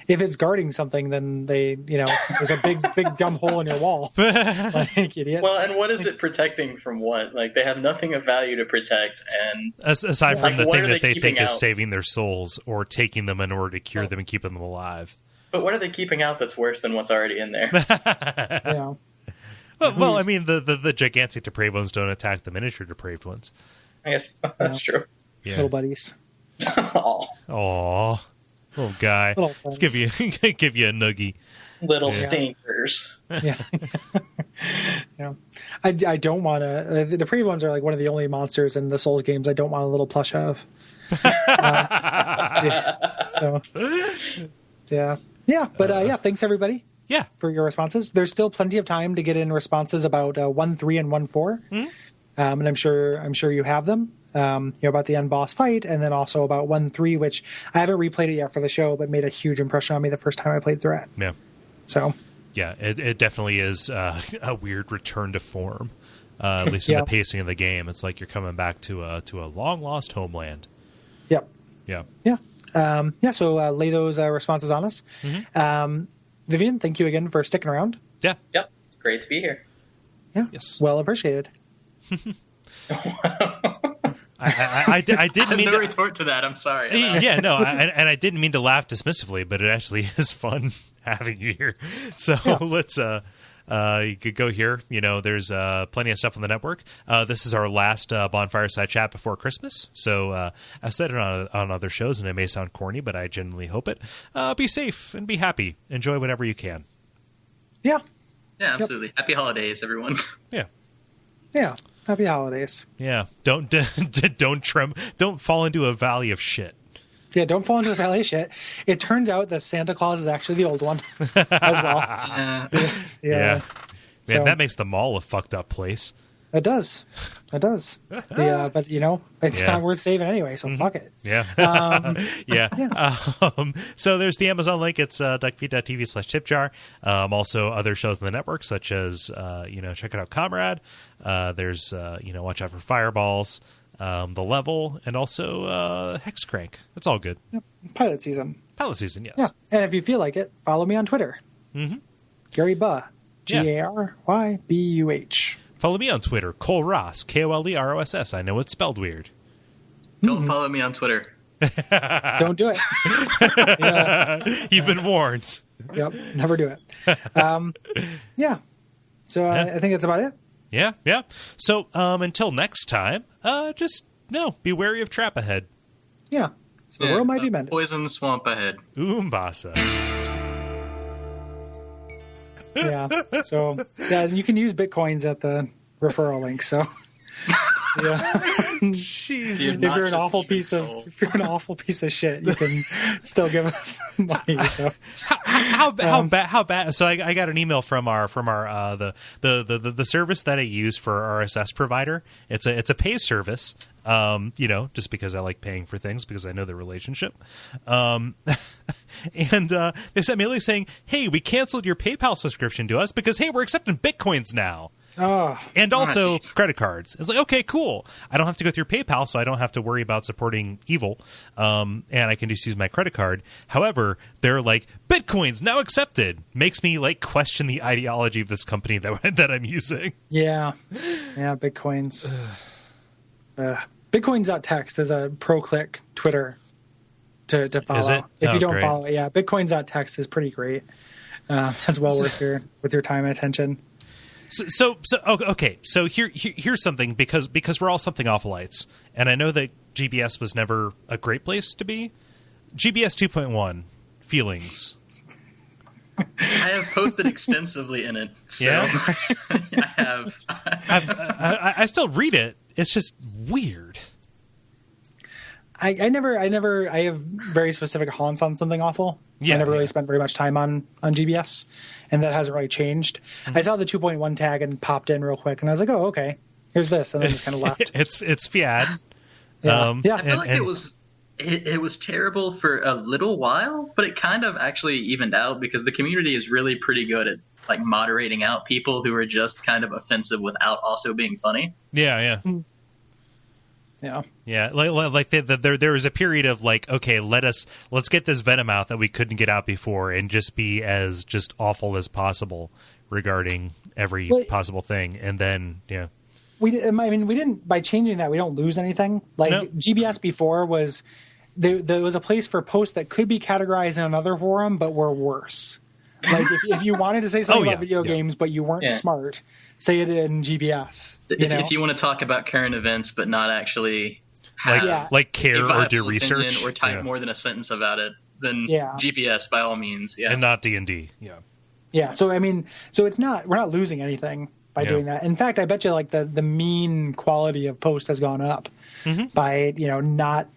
[SPEAKER 3] if it's guarding something, then there's a big dumb hole in your wall. Like, idiots.
[SPEAKER 4] Well, and what is it protecting from what? Like, they have nothing of value to protect. And
[SPEAKER 1] aside from the thing that they think
[SPEAKER 4] out?
[SPEAKER 1] Is saving their souls or taking them in order to cure them and keeping them alive.
[SPEAKER 4] But what are they keeping out that's worse than what's already in there?
[SPEAKER 1] Well, I mean, the gigantic depraved ones don't attack the miniature depraved ones.
[SPEAKER 4] I guess that's true.
[SPEAKER 1] Yeah.
[SPEAKER 3] Little buddies.
[SPEAKER 1] Aw. Little guy. Let's give you a noogie.
[SPEAKER 4] Little stinkers.
[SPEAKER 3] Yeah. I don't want to... The depraved ones are like one of the only monsters in the Souls games I don't want a little plush of. So... Yeah, but thanks everybody.
[SPEAKER 1] Yeah,
[SPEAKER 3] for your responses. There's still plenty of time to get in responses about 1.3 and 1.4, and I'm sure you have them. About the end boss fight, and then also about 1.3, which I haven't replayed it yet for the show, but made a huge impression on me the first time I played through it.
[SPEAKER 1] Yeah.
[SPEAKER 3] So.
[SPEAKER 1] Yeah, it definitely is a weird return to form, at least in the pacing of the game. It's like you're coming back to a long lost homeland.
[SPEAKER 3] Yep.
[SPEAKER 1] Yeah.
[SPEAKER 3] Yeah. So lay those responses on us. Vivian, thank you again for sticking around.
[SPEAKER 1] Yeah.
[SPEAKER 4] Yep. Great to be here.
[SPEAKER 3] Yeah.
[SPEAKER 1] Yes.
[SPEAKER 3] Well appreciated.
[SPEAKER 1] I didn't mean
[SPEAKER 4] to retort to that. I'm sorry.
[SPEAKER 1] Yeah, no, and I didn't mean to laugh dismissively, but it actually is fun having you here. So let's you could go here. There's plenty of stuff on the network. This is our last Bonfireside chat before Christmas. So I've said it on other shows, and it may sound corny, but I genuinely hope it. Be safe and be happy. Enjoy whatever you can.
[SPEAKER 3] Yeah.
[SPEAKER 4] Yeah, absolutely. Yep. Happy holidays, everyone.
[SPEAKER 1] Yeah.
[SPEAKER 3] Yeah. Happy holidays.
[SPEAKER 1] Yeah. Don't fall into a valley of shit.
[SPEAKER 3] Yeah, don't fall into a valley of shit. It turns out that Santa Claus is actually the old one as well.
[SPEAKER 1] Yeah. Man, that makes the mall a fucked up place.
[SPEAKER 3] It does. But it's not worth saving anyway, so fuck it.
[SPEAKER 1] Yeah. So there's the Amazon link. It's Duckfeed.tv/tipjar. Also other shows in the network, such as, check out Comrade. There's, Watch Out for Fireballs, The Level, and also Hexcrank. It's all good.
[SPEAKER 3] Yep. Pilot season, yes.
[SPEAKER 1] Yeah.
[SPEAKER 3] And if you feel like it, follow me on Twitter. Gary Buh. GARYBUH.
[SPEAKER 1] Follow me on Twitter, Kole Ross, KOLEROSS. I know it's spelled weird.
[SPEAKER 4] Don't follow me on Twitter.
[SPEAKER 3] Don't do it.
[SPEAKER 1] You've been warned.
[SPEAKER 3] Yep, never do it. Yeah. So I think that's about it.
[SPEAKER 1] Yeah. So until next time, be wary of trap ahead.
[SPEAKER 3] Yeah. So the world might be mended.
[SPEAKER 4] Poison swamp ahead.
[SPEAKER 1] Umbasa.
[SPEAKER 3] Yeah. So you can use Bitcoins at the referral link. So yeah.
[SPEAKER 1] Jesus.
[SPEAKER 3] If you're an awful piece of shit, you can still give us money. So
[SPEAKER 1] how bad? So I got an email from the service that I use for our RSS provider. It's a pay service. Just because I like paying for things because I know the relationship. And they sent me a link saying, "Hey, we canceled your PayPal subscription to us because hey, we're accepting Bitcoins now."
[SPEAKER 3] Oh,
[SPEAKER 1] and also credit cards. It's like, okay, cool. I don't have to go through PayPal, so I don't have to worry about supporting evil. And I can just use my credit card. However, they're like, Bitcoins now accepted. Makes me like question the ideology of this company that I'm using.
[SPEAKER 3] Yeah, Bitcoins. Bitcoins.text is a pro-click Twitter to follow.
[SPEAKER 1] Is it?
[SPEAKER 3] If you don't
[SPEAKER 1] great.
[SPEAKER 3] follow it, yeah, Bitcoins.text is pretty great. That's well worth your time and attention.
[SPEAKER 1] So here's something because we're all something awfulites, and I know that GBS was never a great place to be. GBS 2.1 feelings.
[SPEAKER 4] I have posted extensively in it. So
[SPEAKER 1] Yeah?
[SPEAKER 4] I have.
[SPEAKER 1] I still read it. It's just weird.
[SPEAKER 3] I have very specific haunts on something awful.
[SPEAKER 1] Yeah,
[SPEAKER 3] I never really spent very much time on GBS, and that hasn't really changed. I saw the 2.1 tag and popped in real quick, and I was like, oh, okay, here's this, and then just kind of left.
[SPEAKER 1] It's fiat.
[SPEAKER 3] Yeah.
[SPEAKER 4] I feel like it was terrible for a little while, but it kind of actually evened out because the community is really pretty good at like moderating out people who are just kind of offensive without also being funny.
[SPEAKER 1] Yeah.
[SPEAKER 3] Yeah.
[SPEAKER 1] Like there was a period of like, okay, let's get this venom out that we couldn't get out before, and just be as just awful as possible regarding every possible thing, and then
[SPEAKER 3] we didn't by changing that we don't lose anything. Like
[SPEAKER 1] No.
[SPEAKER 3] GBS before was there was a place for posts that could be categorized in another forum, but were worse. Like if you wanted to say something about video games, but you weren't smart, say it in GBS.
[SPEAKER 4] If you want to talk about current events, but not actually
[SPEAKER 1] like care
[SPEAKER 4] a
[SPEAKER 1] or
[SPEAKER 4] viable
[SPEAKER 1] do research
[SPEAKER 4] opinion or type more than a sentence about it, then GPS by all means. Yeah,
[SPEAKER 1] and not D&D.
[SPEAKER 3] Yeah. So we're not losing anything by doing that. In fact, I bet you like the mean quality of post has gone up by not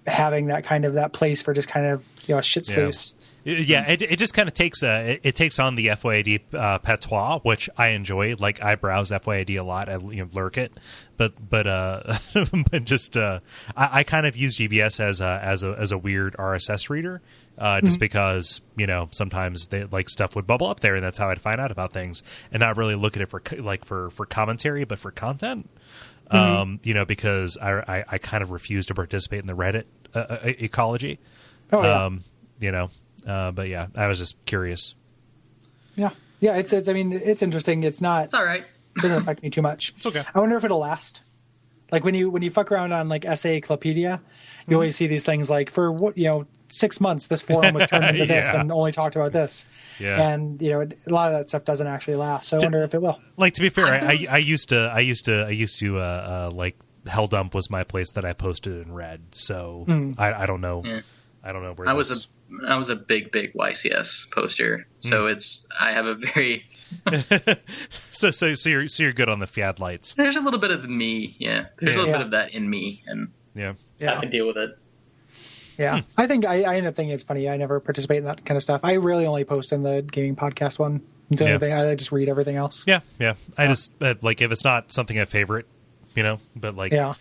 [SPEAKER 3] having that place for just kind of shit sluice.
[SPEAKER 1] Yeah, it just kind of takes on the FYID patois, which I enjoy. Like I browse FYID a lot, I lurk it, but just I kind of use GBS as a weird RSS reader, just because sometimes stuff would bubble up there, and that's how I'd find out about things, and not really look at it for commentary, but for content. Because I kind of refuse to participate in the Reddit ecology.
[SPEAKER 3] Oh yeah.
[SPEAKER 1] But yeah, I was just curious.
[SPEAKER 3] Yeah. It's interesting. It's all
[SPEAKER 4] right.
[SPEAKER 3] It doesn't affect me too much.
[SPEAKER 1] It's okay.
[SPEAKER 3] I wonder if it'll last. Like when you fuck around on like Essayclopedia, you always see these things like for 6 months this forum was turned into this and only talked about this.
[SPEAKER 1] Yeah.
[SPEAKER 3] And a lot of that stuff doesn't actually last. So I wonder if it will.
[SPEAKER 1] Like to be fair, I used to like Helldump was my place that I posted and read. So I don't know. Yeah. I don't know where
[SPEAKER 4] I was a big YCS poster, so I have a very
[SPEAKER 1] so you're good on the fiat lights.
[SPEAKER 4] There's a little bit of me, There's a little bit of that in me, and I can deal with it.
[SPEAKER 3] Yeah, I think I end up thinking it's funny. I never participate in that kind of stuff. I really only post in the gaming podcast one. I just read everything else.
[SPEAKER 1] Yeah. I just like if it's not something I favorite, but like
[SPEAKER 3] Yep.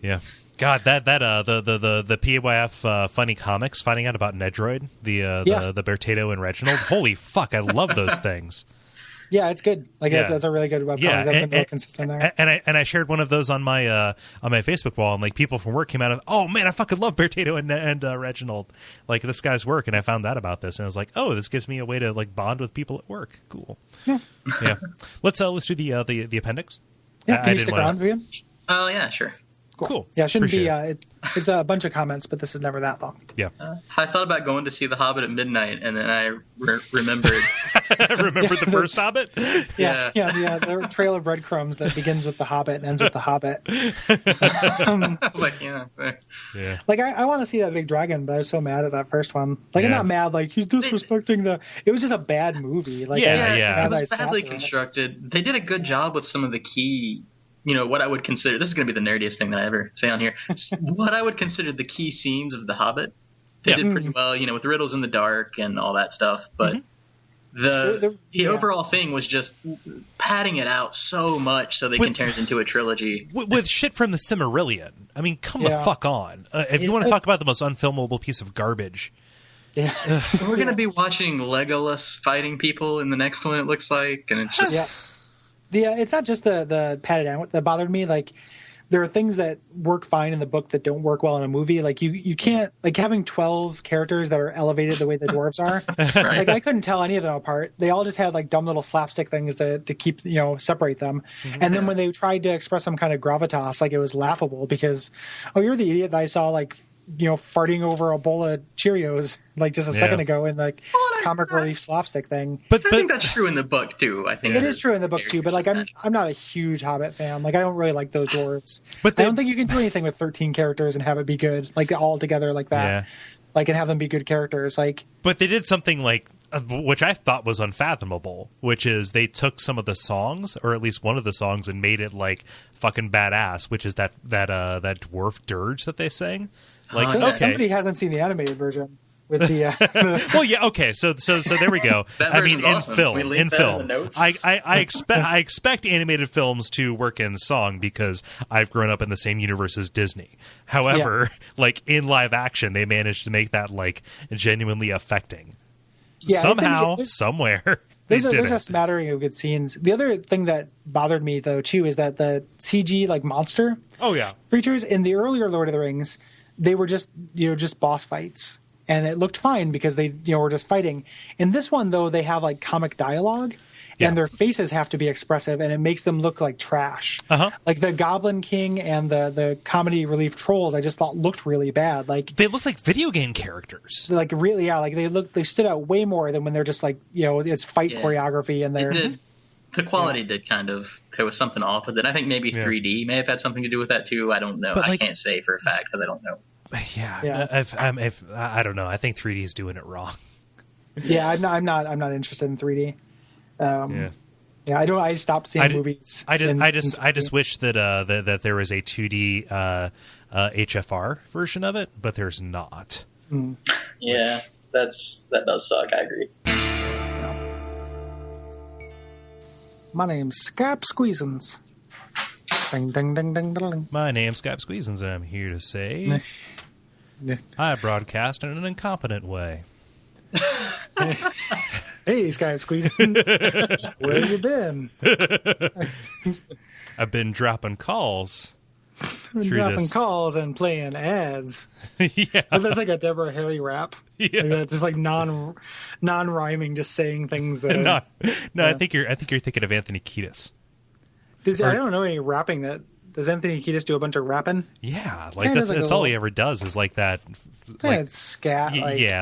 [SPEAKER 1] Yeah. God, the PAYF funny comics, finding out about Nedroid, the Bertato and Reginald. Holy fuck, I love those things.
[SPEAKER 3] Yeah, it's good. Like that's a really good webcomic. That's been real consistent there.
[SPEAKER 1] And I shared one of those on my Facebook wall, and like people from work came out of, oh man, I fucking love Bertato and Reginald. Like this guy's work, and I found out about this, and I was like, oh, this gives me a way to like bond with people at work. Cool. Yeah. Let's do the appendix.
[SPEAKER 3] Yeah, can you stick around, Vivian?
[SPEAKER 4] Oh yeah, sure.
[SPEAKER 3] Cool. Yeah, it shouldn't be. It's a bunch of comments, but this is never that long.
[SPEAKER 1] Yeah.
[SPEAKER 4] I thought about going to see The Hobbit at midnight, and then I remembered.
[SPEAKER 1] Remembered the first Hobbit?
[SPEAKER 3] Yeah. The trail of breadcrumbs that begins with The Hobbit and ends with The Hobbit.
[SPEAKER 4] I was like, yeah.
[SPEAKER 3] Like, I want to see that big dragon, but I was so mad at that first one. Like, I'm not mad. Like, he's disrespecting the. It was just a bad movie. Like,
[SPEAKER 4] it was badly constructed. They did a good job with some of the key what I would consider, this is going to be the nerdiest thing that I ever say on here, what I would consider the key scenes of The Hobbit. They did pretty well, with riddles in the dark and all that stuff, but the overall thing was just padding it out so much so they can turn it into a trilogy.
[SPEAKER 1] With shit from the Silmarillion. I mean, come the fuck on. If you want to talk about the most unfilmable piece of garbage.
[SPEAKER 3] Yeah.
[SPEAKER 4] We're going to be watching Legolas fighting people in the next one, it looks like, and it's just...
[SPEAKER 3] It's not just the padded out that bothered me. Like, there are things that work fine in the book that don't work well in a movie. Like, you can't, like, having 12 characters that are elevated the way the dwarves are.
[SPEAKER 4] Right.
[SPEAKER 3] Like, I couldn't tell any of them apart. They all just had, like, dumb little slapstick things to keep, separate them. Mm-hmm. And then when they tried to express some kind of gravitas, like, it was laughable because, you're the idiot that I saw, like, farting over a bowl of Cheerios like just a second ago in like comic relief slapstick thing.
[SPEAKER 4] But I think that's true in the book too. I think
[SPEAKER 3] it is true in the book too. But like I'm not a huge Hobbit fan. Like I don't really like those dwarves. But I don't think you can do anything with 13 characters and have it be good like all together like that. Yeah. Like and have them be good characters. Like,
[SPEAKER 1] but they did something like which I thought was unfathomable, which is they took some of the songs, or at least one of the songs, and made it like fucking badass. Which is that dwarf dirge that they sang. Like
[SPEAKER 3] somebody hasn't seen the animated version with the.
[SPEAKER 1] Well, yeah, okay, so there we go.
[SPEAKER 4] I mean,
[SPEAKER 1] awesome. in film, I expect animated films to work in song because I've grown up in the same universe as Disney. However, like in live action, they managed to make that like genuinely affecting. Yeah, somehow, somewhere.
[SPEAKER 3] There's a smattering of good scenes. The other thing that bothered me though too is that the CG like monster creatures in the earlier Lord of the Rings. They were just boss fights, and it looked fine because they were just fighting. In this one, though, they have like comic dialogue, and their faces have to be expressive, and it makes them look like trash. Like the Goblin King and the comedy relief trolls, I just thought looked really bad. Like
[SPEAKER 1] they look like video game characters.
[SPEAKER 3] Like really, like they stood out way more than when they're just like it's fight choreography and they're.
[SPEAKER 4] The quality did kind of, there was something off with it. I think maybe 3D may have had something to do with that too. I don't know. I can't say for a fact because I don't know.
[SPEAKER 1] I don't know. I think 3D is doing it wrong.
[SPEAKER 3] Yeah, I'm not interested in 3D. I stopped seeing movies.
[SPEAKER 1] I just wish that that there was a 2D HFR version of it, but there's not.
[SPEAKER 4] Yeah, that does suck. I agree.
[SPEAKER 3] My name's Scap Squeezins. Ding, ding, ding, ding, ding, ding.
[SPEAKER 1] My name's Scap Squeezins, and I'm here to say I broadcast in an incompetent way.
[SPEAKER 3] Hey, Scap Squeezins. Where have you been?
[SPEAKER 1] I've been dropping calls.
[SPEAKER 3] Calls and playing ads.
[SPEAKER 1] Yeah.
[SPEAKER 3] That's like a Deborah Harry rap.
[SPEAKER 1] Yeah.
[SPEAKER 3] Like that's just like non-rhyming, just saying things that
[SPEAKER 1] I think you're thinking of Anthony Kiedis.
[SPEAKER 3] I don't know any rapping that does Anthony Kiedis do a bunch of rapping?
[SPEAKER 1] Yeah, like that's all he ever does is like that. Like,
[SPEAKER 3] it's scat.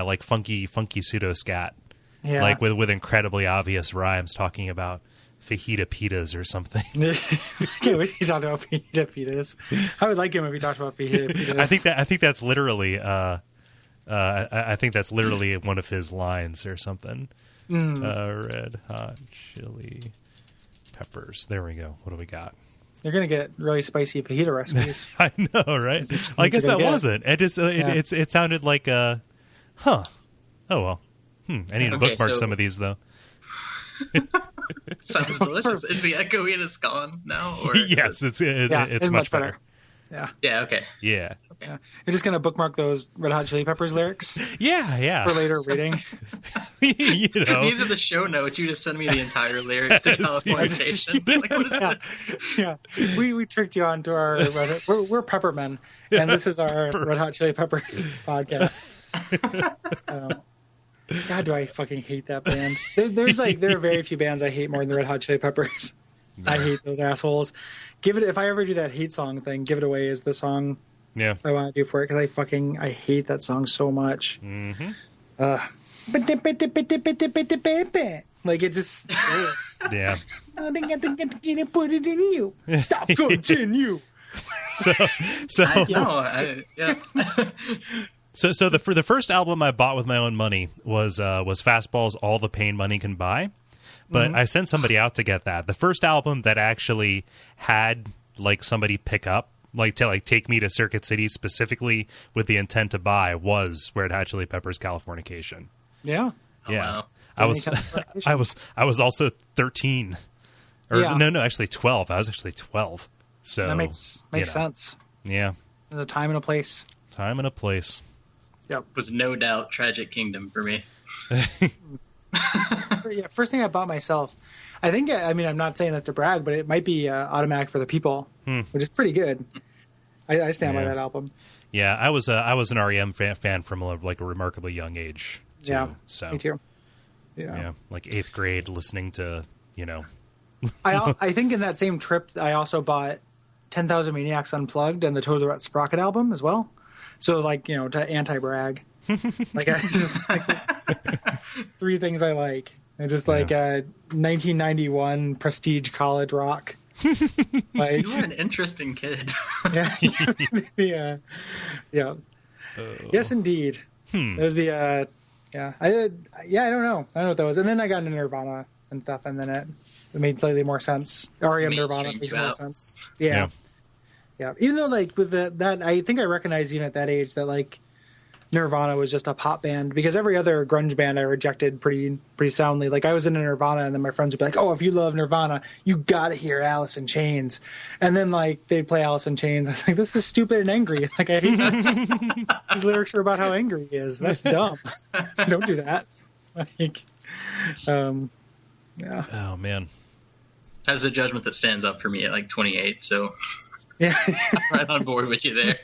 [SPEAKER 1] Like funky pseudo scat.
[SPEAKER 3] Yeah.
[SPEAKER 1] Like with incredibly obvious rhymes talking about fajita pitas or something.
[SPEAKER 3] Okay, we talked about fajita pitas. I would like him if he talked about fajita pitas.
[SPEAKER 1] I think that's literally I think that's literally one of his lines or something. Red hot chili peppers. There we go. What do we got?
[SPEAKER 3] You're gonna get really spicy fajita recipes.
[SPEAKER 1] I know, right? I guess that wasn't. It just it sounded like Oh well. I need to bookmark some of these though.
[SPEAKER 4] Sounds delicious. Is the echoiness gone now? Or
[SPEAKER 1] yes, it's much better.
[SPEAKER 3] Yeah.
[SPEAKER 4] Yeah. Okay.
[SPEAKER 1] Yeah.
[SPEAKER 3] Yeah. You're just gonna bookmark those Red Hot Chili Peppers lyrics.
[SPEAKER 1] Yeah.
[SPEAKER 3] For later reading.
[SPEAKER 4] These are the show notes. You just send me the entire lyrics to California Station. Like, what is this?
[SPEAKER 3] Yeah. We tricked you onto our we're Peppermen, and this is our Red Hot Chili Peppers podcast. God, do I fucking hate that band. There are very few bands I hate more than the Red Hot Chili Peppers. No. I hate those assholes. If I ever do that hate song thing, Give It Away is the song I want to do for it because I hate that song so much.
[SPEAKER 1] Mm-hmm.
[SPEAKER 3] Like it just is.
[SPEAKER 1] Yeah.
[SPEAKER 3] I think I'm gonna put it in you. Stop, continue.
[SPEAKER 1] So the first album I bought with my own money was Fastball's All the Pain Money Can Buy. But I sent somebody out to get that. The first album that actually had like somebody pick up, like to like take me to Circuit City specifically with the intent to buy was Red Hot Chili Peppers Californication.
[SPEAKER 3] Yeah.
[SPEAKER 1] Yeah.
[SPEAKER 4] Wow.
[SPEAKER 1] I was also 13. Or no, actually 12. I was actually 12. So
[SPEAKER 3] that makes sense.
[SPEAKER 1] Yeah.
[SPEAKER 3] There's a time and a place.
[SPEAKER 1] Time and a place.
[SPEAKER 3] Yep.
[SPEAKER 4] Was no doubt Tragic Kingdom for me.
[SPEAKER 3] Yeah, first thing I bought myself, I think, I mean, I'm not saying that to brag, but it might be Automatic for the People, which is pretty good. I stand by that album.
[SPEAKER 1] Yeah, I was an REM fan from a remarkably young age too.
[SPEAKER 3] Yeah,
[SPEAKER 1] so
[SPEAKER 3] me too.
[SPEAKER 1] Yeah, like 8th grade, listening to
[SPEAKER 3] I think in that same trip, I also bought 10,000 Maniacs Unplugged and the Toad the Rat Sprocket album as well. So to anti-brag, like I just like this 3 things I like. And just 1991 prestige college rock. Like,
[SPEAKER 4] you are an interesting kid.
[SPEAKER 3] Yeah. Yeah. Yes, indeed. There's the I don't know what that was. And then I got into Nirvana and stuff, and then it made slightly more sense. REM Nirvana makes more sense. Yeah. Even though with that I think I recognized even at that age that Nirvana was just a pop band, because every other grunge band I rejected pretty soundly. Like I was into Nirvana, and then my friends would be like, "Oh, if you love Nirvana, you gotta hear Alice in Chains." And then they'd play Alice in Chains. I was like, "This is stupid and angry. I hate this." These lyrics are about how angry he is. That's dumb. Don't do that. Yeah.
[SPEAKER 1] Oh man.
[SPEAKER 4] That's a judgment that stands up for me at 28. So.
[SPEAKER 3] Yeah.
[SPEAKER 4] I'm right on board with you there.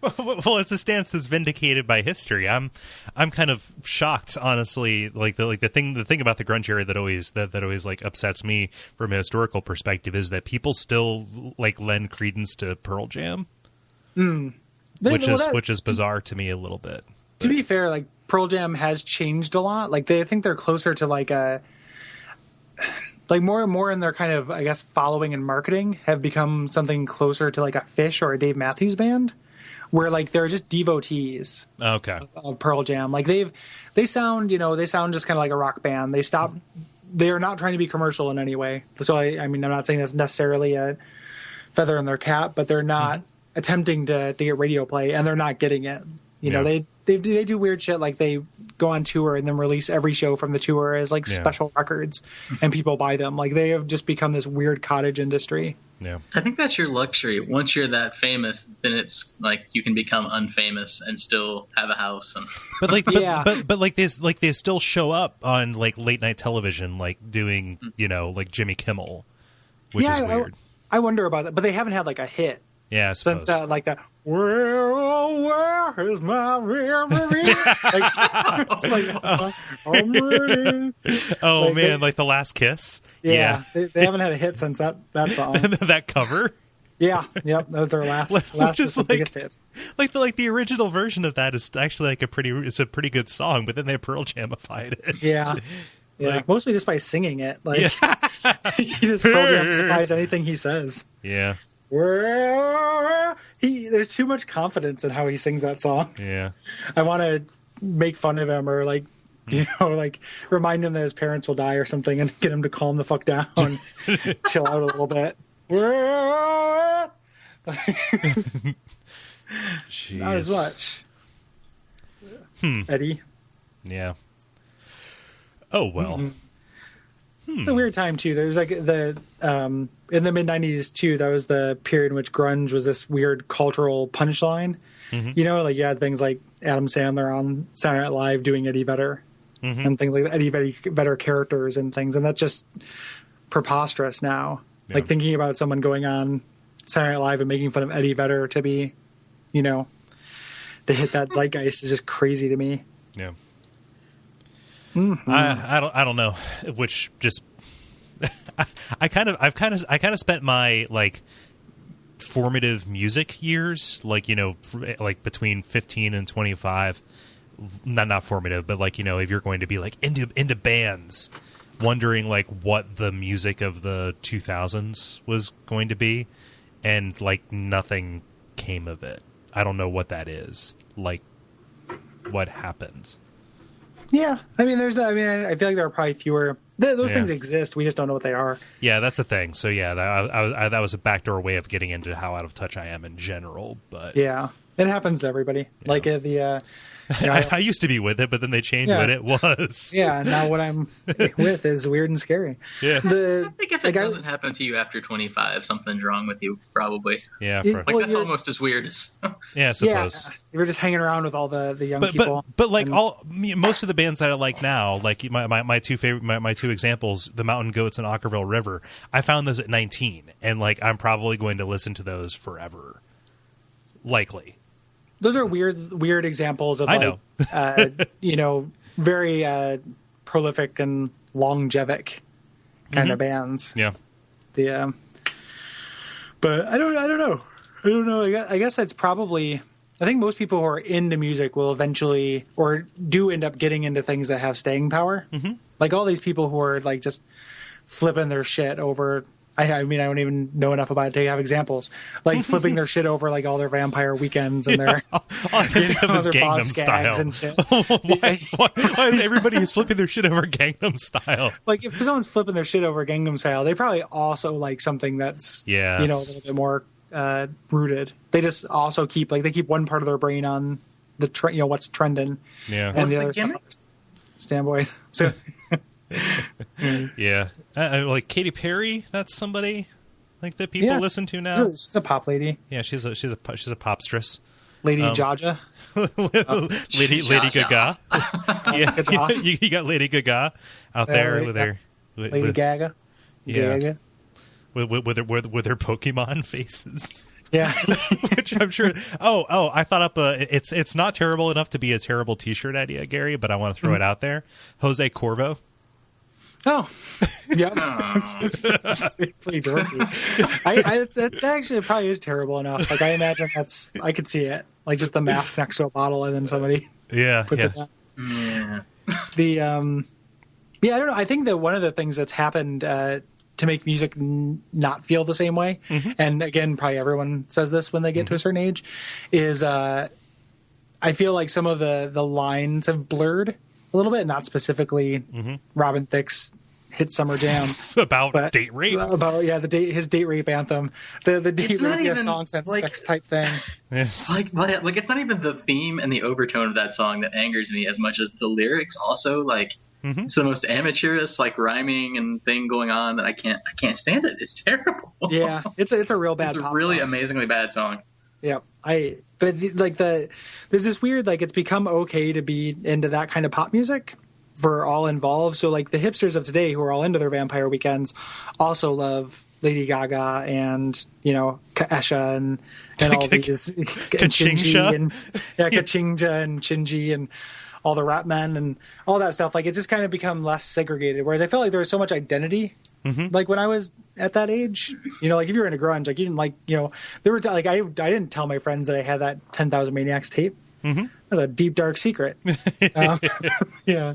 [SPEAKER 1] Well, it's a stance that's vindicated by history. I'm kind of shocked, honestly. The thing about the grunge era that always upsets me from a historical perspective is that people still lend credence to Pearl Jam, which is bizarre to me a little bit.
[SPEAKER 3] To be fair, Pearl Jam has changed a lot. I think they're closer to more and more in their kind of, I guess, following and marketing have become something closer to a Phish or a Dave Matthews Band, where they're just devotees of Pearl Jam. They sound just kind of like a rock band. They are not trying to be commercial in any way. So I mean, I'm not saying that's necessarily a feather in their cap, but they're not attempting to get radio play, and they're not getting it. They do weird shit, they go on tour and then release every show from the tour as special records, and people buy them. They have just become this weird cottage industry.
[SPEAKER 1] Yeah,
[SPEAKER 4] I think that's your luxury. Once you're that famous, then it's you can become unfamous and still have a house.
[SPEAKER 1] But they still show up on late night television, doing Jimmy Kimmel, which is weird.
[SPEAKER 3] I wonder about that, but they haven't had a hit.
[SPEAKER 1] Yeah, I suppose.
[SPEAKER 3] Since that. Where is my memory? I'm ready.
[SPEAKER 1] Oh man, the Last Kiss.
[SPEAKER 3] Yeah. They haven't had a hit since that song.
[SPEAKER 1] That cover.
[SPEAKER 3] Yeah, yep, that was their last biggest hit.
[SPEAKER 1] The original version of that is actually it's a pretty good song, but then they Pearl Jamified it.
[SPEAKER 3] Yeah. Yeah, mostly just by singing it. He just Pearl Jamifies anything he says.
[SPEAKER 1] Yeah.
[SPEAKER 3] There's too much confidence in how he sings that song.
[SPEAKER 1] Yeah.
[SPEAKER 3] I want to make fun of him or remind him that his parents will die or something and get him to calm the fuck down and chill out a little bit. Not as much. Eddie.
[SPEAKER 1] Yeah. Oh well.
[SPEAKER 3] Mm-hmm. It's a weird time too. There's in the mid '90s too. That was the period in which grunge was this weird cultural punchline. Mm-hmm. You had things like Adam Sandler on Saturday Night Live doing Eddie Vedder, and things like Eddie Vedder characters and things, and that's just preposterous now. Yeah. Thinking about someone going on Saturday Night Live and making fun of Eddie Vedder to be, to hit that zeitgeist is just crazy to me.
[SPEAKER 1] Yeah.
[SPEAKER 3] Mm-hmm.
[SPEAKER 1] I don't know, which just I've kind of spent my formative music years between 15 and 25, not formative, but if you're going to be into bands, wondering what the music of the 2000s was going to be, and nothing came of it. I don't know what that is. What happened?
[SPEAKER 3] Yeah, I mean, I feel like there are probably fewer. Those things exist. We just don't know what they are.
[SPEAKER 1] Yeah, that's the thing. So yeah, that was a backdoor way of getting into how out of touch I am in general. But
[SPEAKER 3] yeah, it happens to everybody. Yeah. Like
[SPEAKER 1] I used to be with it, but then they changed what it was.
[SPEAKER 3] Yeah, now what I'm with is weird and scary.
[SPEAKER 1] Yeah,
[SPEAKER 4] I think if it doesn't happen to you after 25, something's wrong with you, probably.
[SPEAKER 1] Yeah,
[SPEAKER 4] that's almost as weird as.
[SPEAKER 1] Yeah, I suppose.
[SPEAKER 3] Yeah, you were just hanging around with all the young people.
[SPEAKER 1] But like most of the bands that I like now, like my two examples, the Mountain Goats and Ockerville River, I found those at 19, and like I'm probably going to listen to those forever, likely.
[SPEAKER 3] Those are weird examples of very prolific and longevic kind of bands.
[SPEAKER 1] Yeah.
[SPEAKER 3] But I don't know. I guess that's probably. I think most people who are into music will eventually, or do end up getting into things that have staying power. Mm-hmm. Like all these people who are like just flipping their shit over. I mean, I don't even know enough about it to have examples. Like flipping their shit over, like all their vampire weekends and their,
[SPEAKER 1] their Gangnam Style
[SPEAKER 3] and shit.
[SPEAKER 1] Why is everybody who's flipping their shit over Gangnam Style?
[SPEAKER 3] Like if someone's flipping their shit over Gangnam Style, they probably also like something that's a little bit more rooted. They just also keep one part of their brain on the what's trending.
[SPEAKER 1] Yeah,
[SPEAKER 3] and the other stuff. Standboys. So.
[SPEAKER 1] Yeah, like Katy Perry. That's somebody like that people listen to now.
[SPEAKER 3] She's a pop lady.
[SPEAKER 1] Yeah, she's a popstress.
[SPEAKER 3] Lady Jaja.
[SPEAKER 1] Lady Gaga. Yeah, you got Lady Gaga out there with her.
[SPEAKER 3] Lady Gaga.
[SPEAKER 1] Yeah.
[SPEAKER 3] Gaga.
[SPEAKER 1] With her Pokemon faces.
[SPEAKER 3] Yeah,
[SPEAKER 1] which I'm sure. Oh! I thought up it's not terrible enough to be a terrible T-shirt idea, Gary, but I want to throw it out there. Jose Corvo.
[SPEAKER 3] Oh, yeah, it's pretty dorky. It's actually, it probably is terrible enough. Like I imagine I could see it, like just the mask next to a bottle, and then somebody puts it down.
[SPEAKER 4] Yeah.
[SPEAKER 3] I don't know. I think that one of the things that's happened to make music not feel the same way, and again, probably everyone says this when they get to a certain age, is I feel like some of the lines have blurred a little bit, not specifically Robin Thicke's hit Summer Jam
[SPEAKER 1] about date rape.
[SPEAKER 3] His date rape anthem. The date rape a song sense sex type thing.
[SPEAKER 1] Yes.
[SPEAKER 4] Like it's not even the theme and the overtone of that song that angers me as much as the lyrics. Also, like it's the most amateurish like rhyming and thing going on that I can't stand it. It's terrible.
[SPEAKER 3] Yeah, it's a real bad.
[SPEAKER 4] It's a really amazingly bad song.
[SPEAKER 3] Yeah, there's this weird, like, it's become okay to be into that kind of pop music for all involved. So like the hipsters of today who are all into their vampire weekends also love Lady Gaga and Kesha and all these
[SPEAKER 1] Kachinja
[SPEAKER 3] and Kachinja and Shinji and all the rap men and all that stuff. Like it's just kind of become less segregated. Whereas I felt like there was so much identity. Like when I was at that age, like if you were into grunge, like you didn't like, there were like I didn't tell my friends that I had that 10,000 Maniacs tape. That was a deep dark secret. Yeah.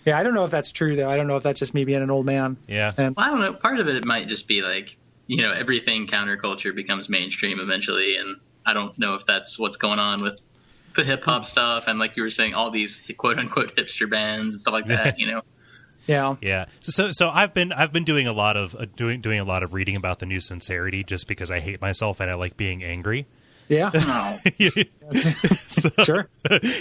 [SPEAKER 3] I don't know if that's true though. I don't know if that's just me being an old man.
[SPEAKER 1] Yeah.
[SPEAKER 4] Well, I don't know. Part of it might just be like everything counterculture becomes mainstream eventually, and I don't know if that's what's going on with the hip hop stuff and like you were saying, all these quote unquote hipster bands and stuff like that.
[SPEAKER 1] Yeah. So I've been doing a lot of doing a lot of reading about the new sincerity just because I hate myself and I like being angry.
[SPEAKER 3] Yeah. Sure.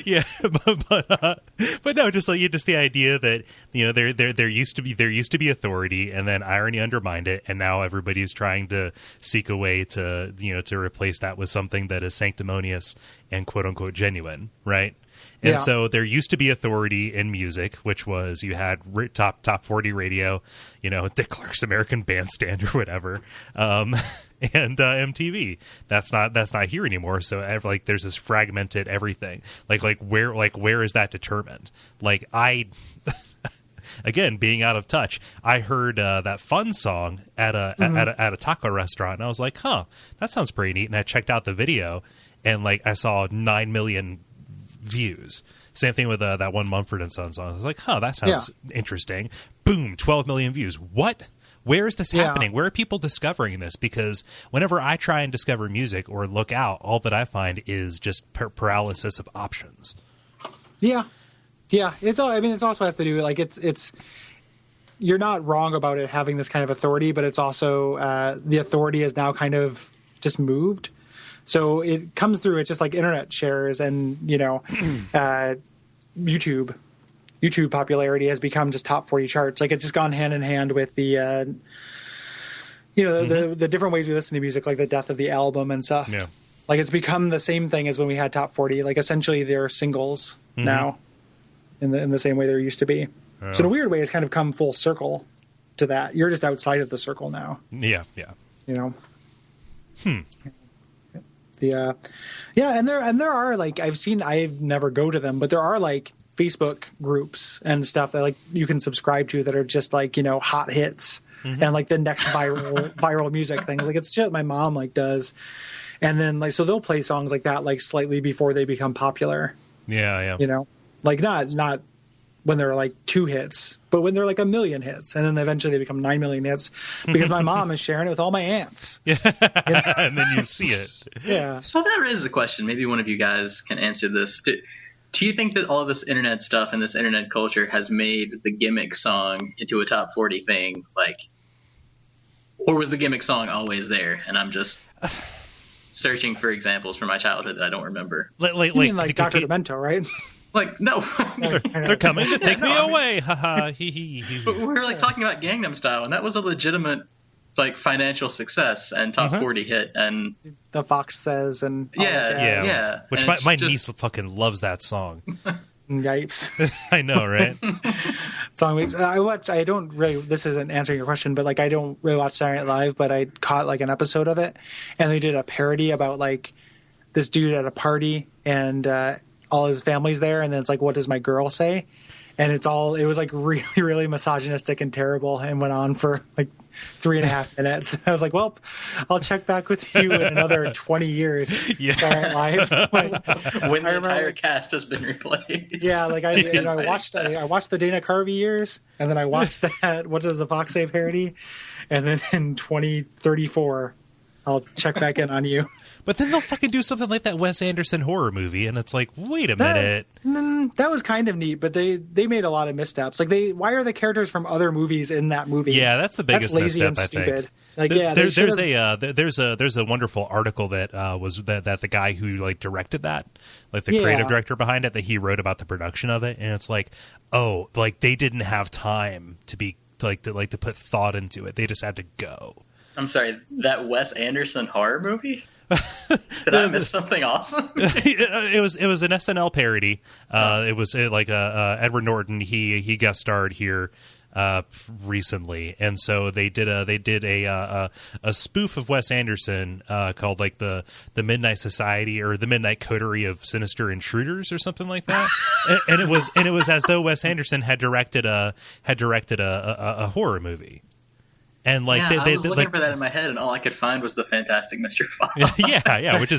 [SPEAKER 1] Yeah, but no, just the idea that there used to be authority, and then irony undermined it, and now everybody's trying to seek a way to to replace that with something that is sanctimonious and quote unquote genuine, right? And so there used to be authority in music, which was you had top 40 radio, Dick Clark's American Bandstand or whatever, and MTV. That's not here anymore. So like there's this fragmented everything. Like where is that determined? Like again, being out of touch, I heard that Fun song at a taco restaurant, and I was like, huh, that sounds pretty neat. And I checked out the video, and like I saw 9 million views. Same thing with that one Mumford and Sons song. I was like, huh, that sounds interesting. Boom, 12 million views. What? Where is this happening? Where are people discovering this? Because whenever I try and discover music or look out, all that I find is just paralysis of options.
[SPEAKER 3] Yeah. It's all. I mean, it also has to do like it's you're not wrong about it having this kind of authority, but it's also the authority is now kind of just moved. So it comes through. It's just like internet shares and, YouTube popularity has become just top 40 charts. Like it's just gone hand in hand with the, the different ways we listen to music, like the death of the album and stuff.
[SPEAKER 1] Yeah.
[SPEAKER 3] Like it's become the same thing as when we had top 40. Like essentially they're singles now in the same way there used to be. Oh. So in a weird way, it's kind of come full circle to that. You're just outside of the circle now.
[SPEAKER 1] Yeah.
[SPEAKER 3] And there are like I never go to them, but there are like Facebook groups and stuff that like you can subscribe to that are just like, hot hits and like the next viral music things. Like it's shit my mom like does. And then like so they'll play songs like that like slightly before they become popular.
[SPEAKER 1] Yeah.
[SPEAKER 3] Like not when they're like 2 hits, but when they're like 1 million hits, and then eventually they become 9 million hits because my mom is sharing it with all my aunts.
[SPEAKER 1] Yeah, and then you see it.
[SPEAKER 3] Yeah.
[SPEAKER 4] So there is a question. Maybe one of you guys can answer this. Do you think that all of this internet stuff and this internet culture has made the gimmick song into a top 40 thing? Like, or was the gimmick song always there, and I'm just searching for examples from my childhood that I don't remember?
[SPEAKER 3] You mean like Dr. Demento, right?
[SPEAKER 4] Like, no.
[SPEAKER 1] They're coming to take me away. Haha.
[SPEAKER 4] But we were like talking about Gangnam Style, and that was a legitimate like financial success and top 40 hit. And
[SPEAKER 3] the Fox Says and
[SPEAKER 1] yeah. Which my niece fucking loves that song.
[SPEAKER 3] Yipes.
[SPEAKER 1] I know, right?
[SPEAKER 3] I don't really, this isn't answering your question, but like I don't really watch Saturday Night Live, but I caught like an episode of it, and they did a parody about like this dude at a party and all his family's there, and then it's like, what does my girl say? And it was like really, really misogynistic and terrible, and went on for like 3.5 minutes. I was like, well, I'll check back with you in another 20 years.
[SPEAKER 1] Yeah.
[SPEAKER 3] Saturday Night Live. Like,
[SPEAKER 4] when the entire cast has been replaced.
[SPEAKER 3] Yeah, like I watched the Dana Carvey years, and then I watched that What Does the Fox Say parody, and then in 2034 I'll check back in on you.
[SPEAKER 1] But then they'll fucking do something like that Wes Anderson horror movie, and it's like, wait a minute.
[SPEAKER 3] That was kind of neat, but they made a lot of missteps. Like why are the characters from other movies in that movie?
[SPEAKER 1] Yeah, that's the biggest
[SPEAKER 3] lazy
[SPEAKER 1] misstep,
[SPEAKER 3] and
[SPEAKER 1] I
[SPEAKER 3] stupid.
[SPEAKER 1] think.
[SPEAKER 3] Like,
[SPEAKER 1] there's a wonderful article that was that the guy who like directed that, like the creative director behind it, that he wrote about the production of it, and it's like, oh, like they didn't have time to put thought into it. They just had to go.
[SPEAKER 4] I'm sorry, that Wes Anderson horror movie? Did I miss something awesome?
[SPEAKER 1] It was an SNL parody. It was Edward Norton. He guest starred here recently, and so they did a spoof of Wes Anderson called like the Midnight Society or the Midnight Coterie of Sinister Intruders or something like that. and it was as though Wes Anderson had directed a horror movie. And like
[SPEAKER 4] I was looking for that in my head, and all I could find was the Fantastic Mr. Fox.
[SPEAKER 1] yeah, which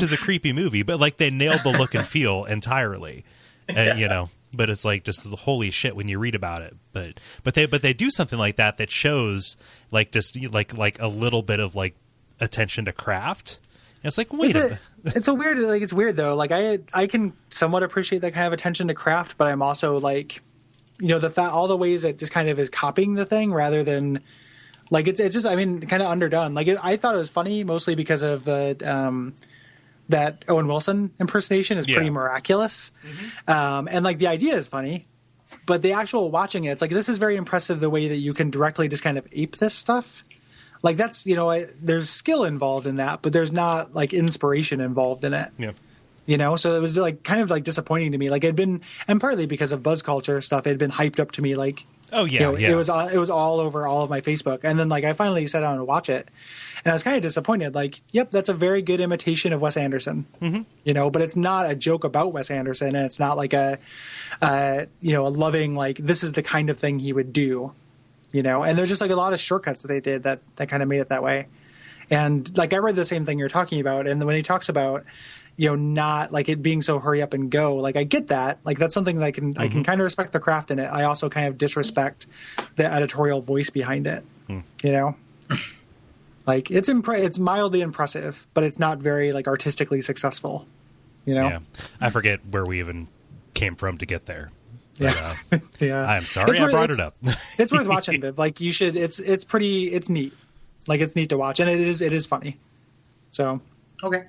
[SPEAKER 1] is a creepy movie, but like they nailed the look and feel entirely, But it's like just holy shit when you read about it. But they do something like that shows like just like a little bit of like attention to craft. And it's like
[SPEAKER 3] it's weird though. Like I can somewhat appreciate that kind of attention to craft, but I'm also like, all the ways it just kind of is copying the thing rather than. Like it's just kind of underdone. Like I thought it was funny mostly because of that Owen Wilson impersonation is pretty miraculous, and like the idea is funny, but the actual watching it's like this is very impressive the way that you can directly just kind of ape this stuff. Like that's there's skill involved in that, but there's not like inspiration involved in it.
[SPEAKER 1] Yeah.
[SPEAKER 3] So it was like kind of like disappointing to me. Like it'd been, and partly because of buzz culture stuff, it had been hyped up to me like.
[SPEAKER 1] Oh yeah,
[SPEAKER 3] It was all over all of my Facebook, and then like I finally sat down to watch it, and I was kind of disappointed. Like, yep, that's a very good imitation of Wes Anderson, but it's not a joke about Wes Anderson, and it's not like a loving like this is the kind of thing he would do, And there's just like a lot of shortcuts that they did that kind of made it that way, and like I read the same thing you're talking about, and when he talks about. Not like it being so hurry up and go. Like I get that. Like that's something that I can kind of respect the craft in it. I also kind of disrespect the editorial voice behind it. Like it's mildly impressive, but it's not very like artistically successful.
[SPEAKER 1] Yeah, I forget where we even came from to get there. But,
[SPEAKER 3] yeah.
[SPEAKER 1] I'm sorry I brought it up.
[SPEAKER 3] It's worth watching, but like you should. It's neat. Like it's neat to watch, and it is funny. So
[SPEAKER 4] Okay.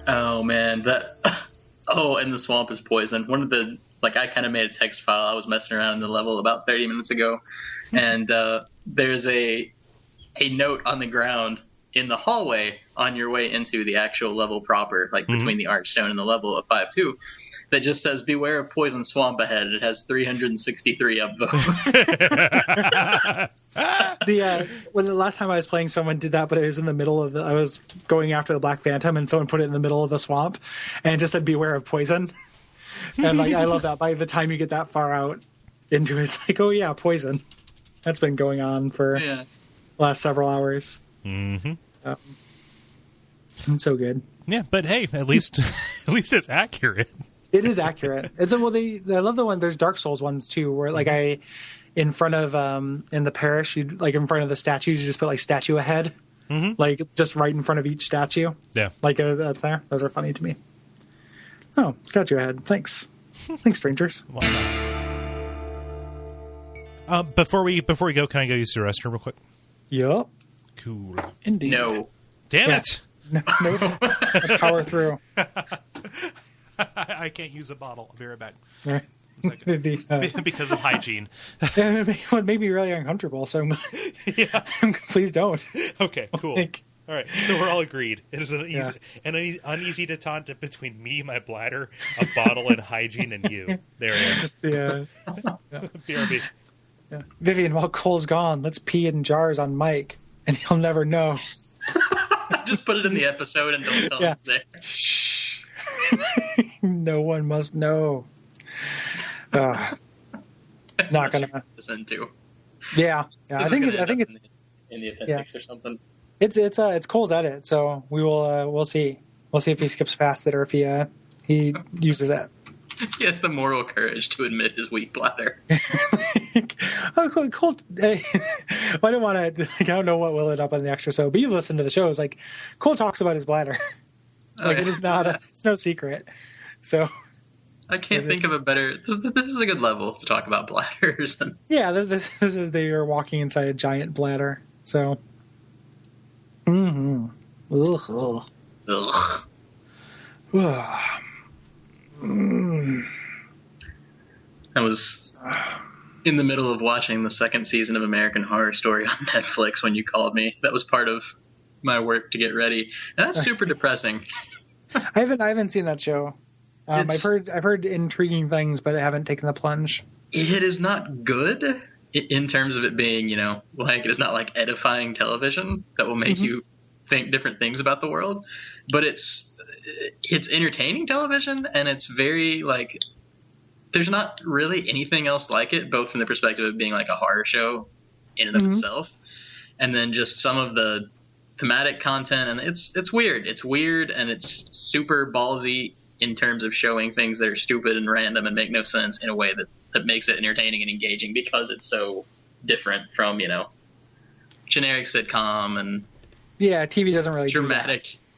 [SPEAKER 4] Oh man, and the swamp is poison. One of the I kind of made a text file. I was messing around in the level about 30 minutes ago, and there's a note on the ground in the hallway on your way into the actual level proper, between the archstone and the level of 5-2, that just says, "Beware of poison swamp ahead." It has 363 upvotes.
[SPEAKER 3] When the last time I was playing, someone did that, but it was in the middle of I was going after the Black Phantom, and someone put it in the middle of the swamp, and it just said, "Beware of poison." And I love that. By the time you get that far out into it, it's like, oh yeah, poison. That's been going on for the last several hours.
[SPEAKER 1] Mm-hmm.
[SPEAKER 3] It's so good.
[SPEAKER 1] Yeah, but hey, at least it's accurate.
[SPEAKER 3] It is accurate. It's I love the one. There's Dark Souls ones too, where in front of in the parish, you in front of the statues, you just put statue ahead, just right in front of each statue.
[SPEAKER 1] Yeah,
[SPEAKER 3] that's there. Those are funny to me. Oh, statue ahead. Thanks, strangers.
[SPEAKER 1] Before we go, can I go use the restroom real quick?
[SPEAKER 3] Yup.
[SPEAKER 1] Cool.
[SPEAKER 3] Indeed.
[SPEAKER 4] No.
[SPEAKER 1] Damn it.
[SPEAKER 3] No. Power through.
[SPEAKER 1] I can't use a bottle. I'll be right back.
[SPEAKER 3] Right.
[SPEAKER 1] Because of hygiene.
[SPEAKER 3] It made me really uncomfortable, so please don't.
[SPEAKER 1] Okay, cool. All right, so we're all agreed. It is an uneasy detente between me, my bladder, a bottle, and hygiene, and you. There it is.
[SPEAKER 3] Yeah.
[SPEAKER 1] BRB.
[SPEAKER 3] Yeah. Vivian, while Cole's gone, let's pee in jars on Mike, and he'll never know.
[SPEAKER 4] Just put it in the episode and don't tell him it's there.
[SPEAKER 3] Shh. No one must know. Not gonna
[SPEAKER 4] listen to.
[SPEAKER 3] Yeah. I think it's
[SPEAKER 4] in the appendix or something.
[SPEAKER 3] It's Cole's edit, so we'll see. We'll see if he skips past it or if he uses it.
[SPEAKER 4] He has the moral courage to admit his weak bladder.
[SPEAKER 3] Oh, Cole. I don't want to. I don't know what will end up on the extra show, but you listen to the show. It's Cole talks about his bladder. It is not. It's no secret. So
[SPEAKER 4] I can't think of a better. This is a good level to talk about bladders.
[SPEAKER 3] Yeah, this is they are walking inside a giant bladder. So. Mm-hmm. Ugh.
[SPEAKER 4] I was in the middle of watching the second season of American Horror Story on Netflix when you called me. That was part of my work to get ready, and that's super depressing.
[SPEAKER 3] I haven't seen that show. I've heard intriguing things, but I haven't taken the plunge.
[SPEAKER 4] It is not good in terms of it being, it's not edifying television that will make you think different things about the world, but it's entertaining television, and it's very there's not really anything else like it, both from the perspective of being a horror show in and of itself, and then just some of the thematic content, and it's weird. It's weird, and it's super ballsy in terms of showing things that are stupid and random and make no sense in a way that makes it entertaining and engaging because it's so different from, generic sitcom and
[SPEAKER 3] TV doesn't really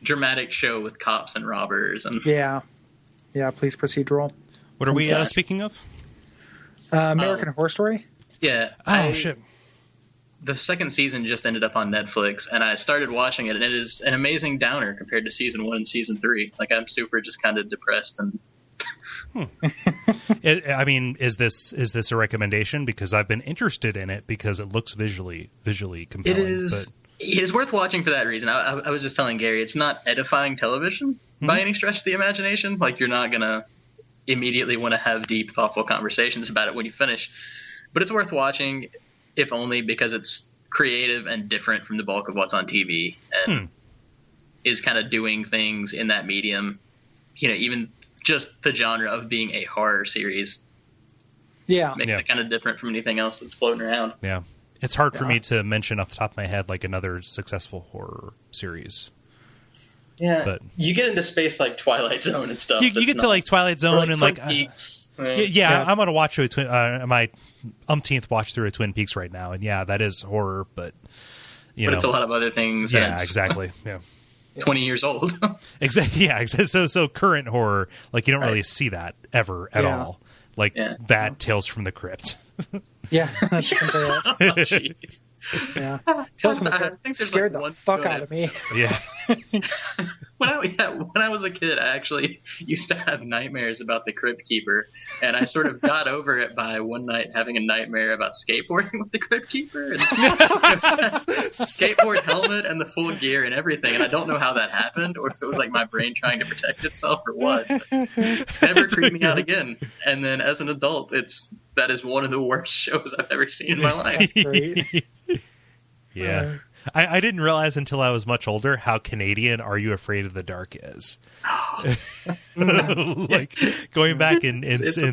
[SPEAKER 4] dramatic show with cops and robbers and
[SPEAKER 3] police procedural.
[SPEAKER 1] What are we speaking of?
[SPEAKER 3] American Horror Story.
[SPEAKER 4] Yeah.
[SPEAKER 1] Shit.
[SPEAKER 4] The second season just ended up on Netflix, and I started watching it, and it is an amazing downer compared to season 1 and season 3. I'm super just kind of depressed and.
[SPEAKER 1] Is this a recommendation? Because I've been interested in it because it looks visually compelling.
[SPEAKER 4] It is worth watching for that reason. I was just telling Gary, it's not edifying television by any stretch of the imagination. You're not gonna immediately want to have deep, thoughtful conversations about it when you finish. But it's worth watching, if only because it's creative and different from the bulk of what's on TV and is kind of doing things in that medium. Even just the genre of being a horror series. Makes it kind of different from anything else that's floating around.
[SPEAKER 1] Yeah. It's hard for me to mention off the top of my head another successful horror series. Yeah,
[SPEAKER 4] but you get into space like Twilight Zone and stuff.
[SPEAKER 1] You get to Twilight Zone and
[SPEAKER 4] Twin Peaks.
[SPEAKER 1] I'm going to watch my umpteenth watch through a Twin Peaks right now, and that is horror, but
[SPEAKER 4] it's a lot of other things.
[SPEAKER 1] Yeah, exactly. Yeah.
[SPEAKER 4] 20 years old.
[SPEAKER 1] Exactly. Yeah. So current horror, like you don't really see that ever at all. Like that Tales from the Crypt.
[SPEAKER 3] Yeah, that's essentially it.
[SPEAKER 4] Oh, jeez.
[SPEAKER 3] Yeah, Tales from the Crypt scared the fuck out of me.
[SPEAKER 1] Yeah.
[SPEAKER 4] When I was a kid, I actually used to have nightmares about the Crypt Keeper, and I sort of got over it by one night having a nightmare about skateboarding with the Crypt Keeper, and skateboard helmet and the full gear and everything. And I don't know how that happened, or if it was like my brain trying to protect itself or what. But it never creeped me out again. And then as an adult, that is one of the worst shows I've ever seen in my life.
[SPEAKER 3] That's great.
[SPEAKER 1] Yeah. I didn't realize until I was much older how Canadian Are You Afraid of the Dark is. Like going back and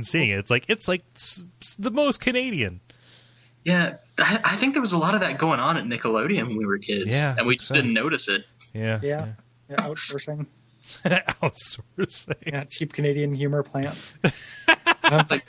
[SPEAKER 1] seeing it, it's like the most Canadian.
[SPEAKER 4] Yeah, I think there was a lot of that going on at Nickelodeon when we were kids, and we just didn't notice it.
[SPEAKER 3] Yeah, outsourcing.
[SPEAKER 1] Outsourcing.
[SPEAKER 3] Yeah, cheap Canadian humor plants.
[SPEAKER 4] Like,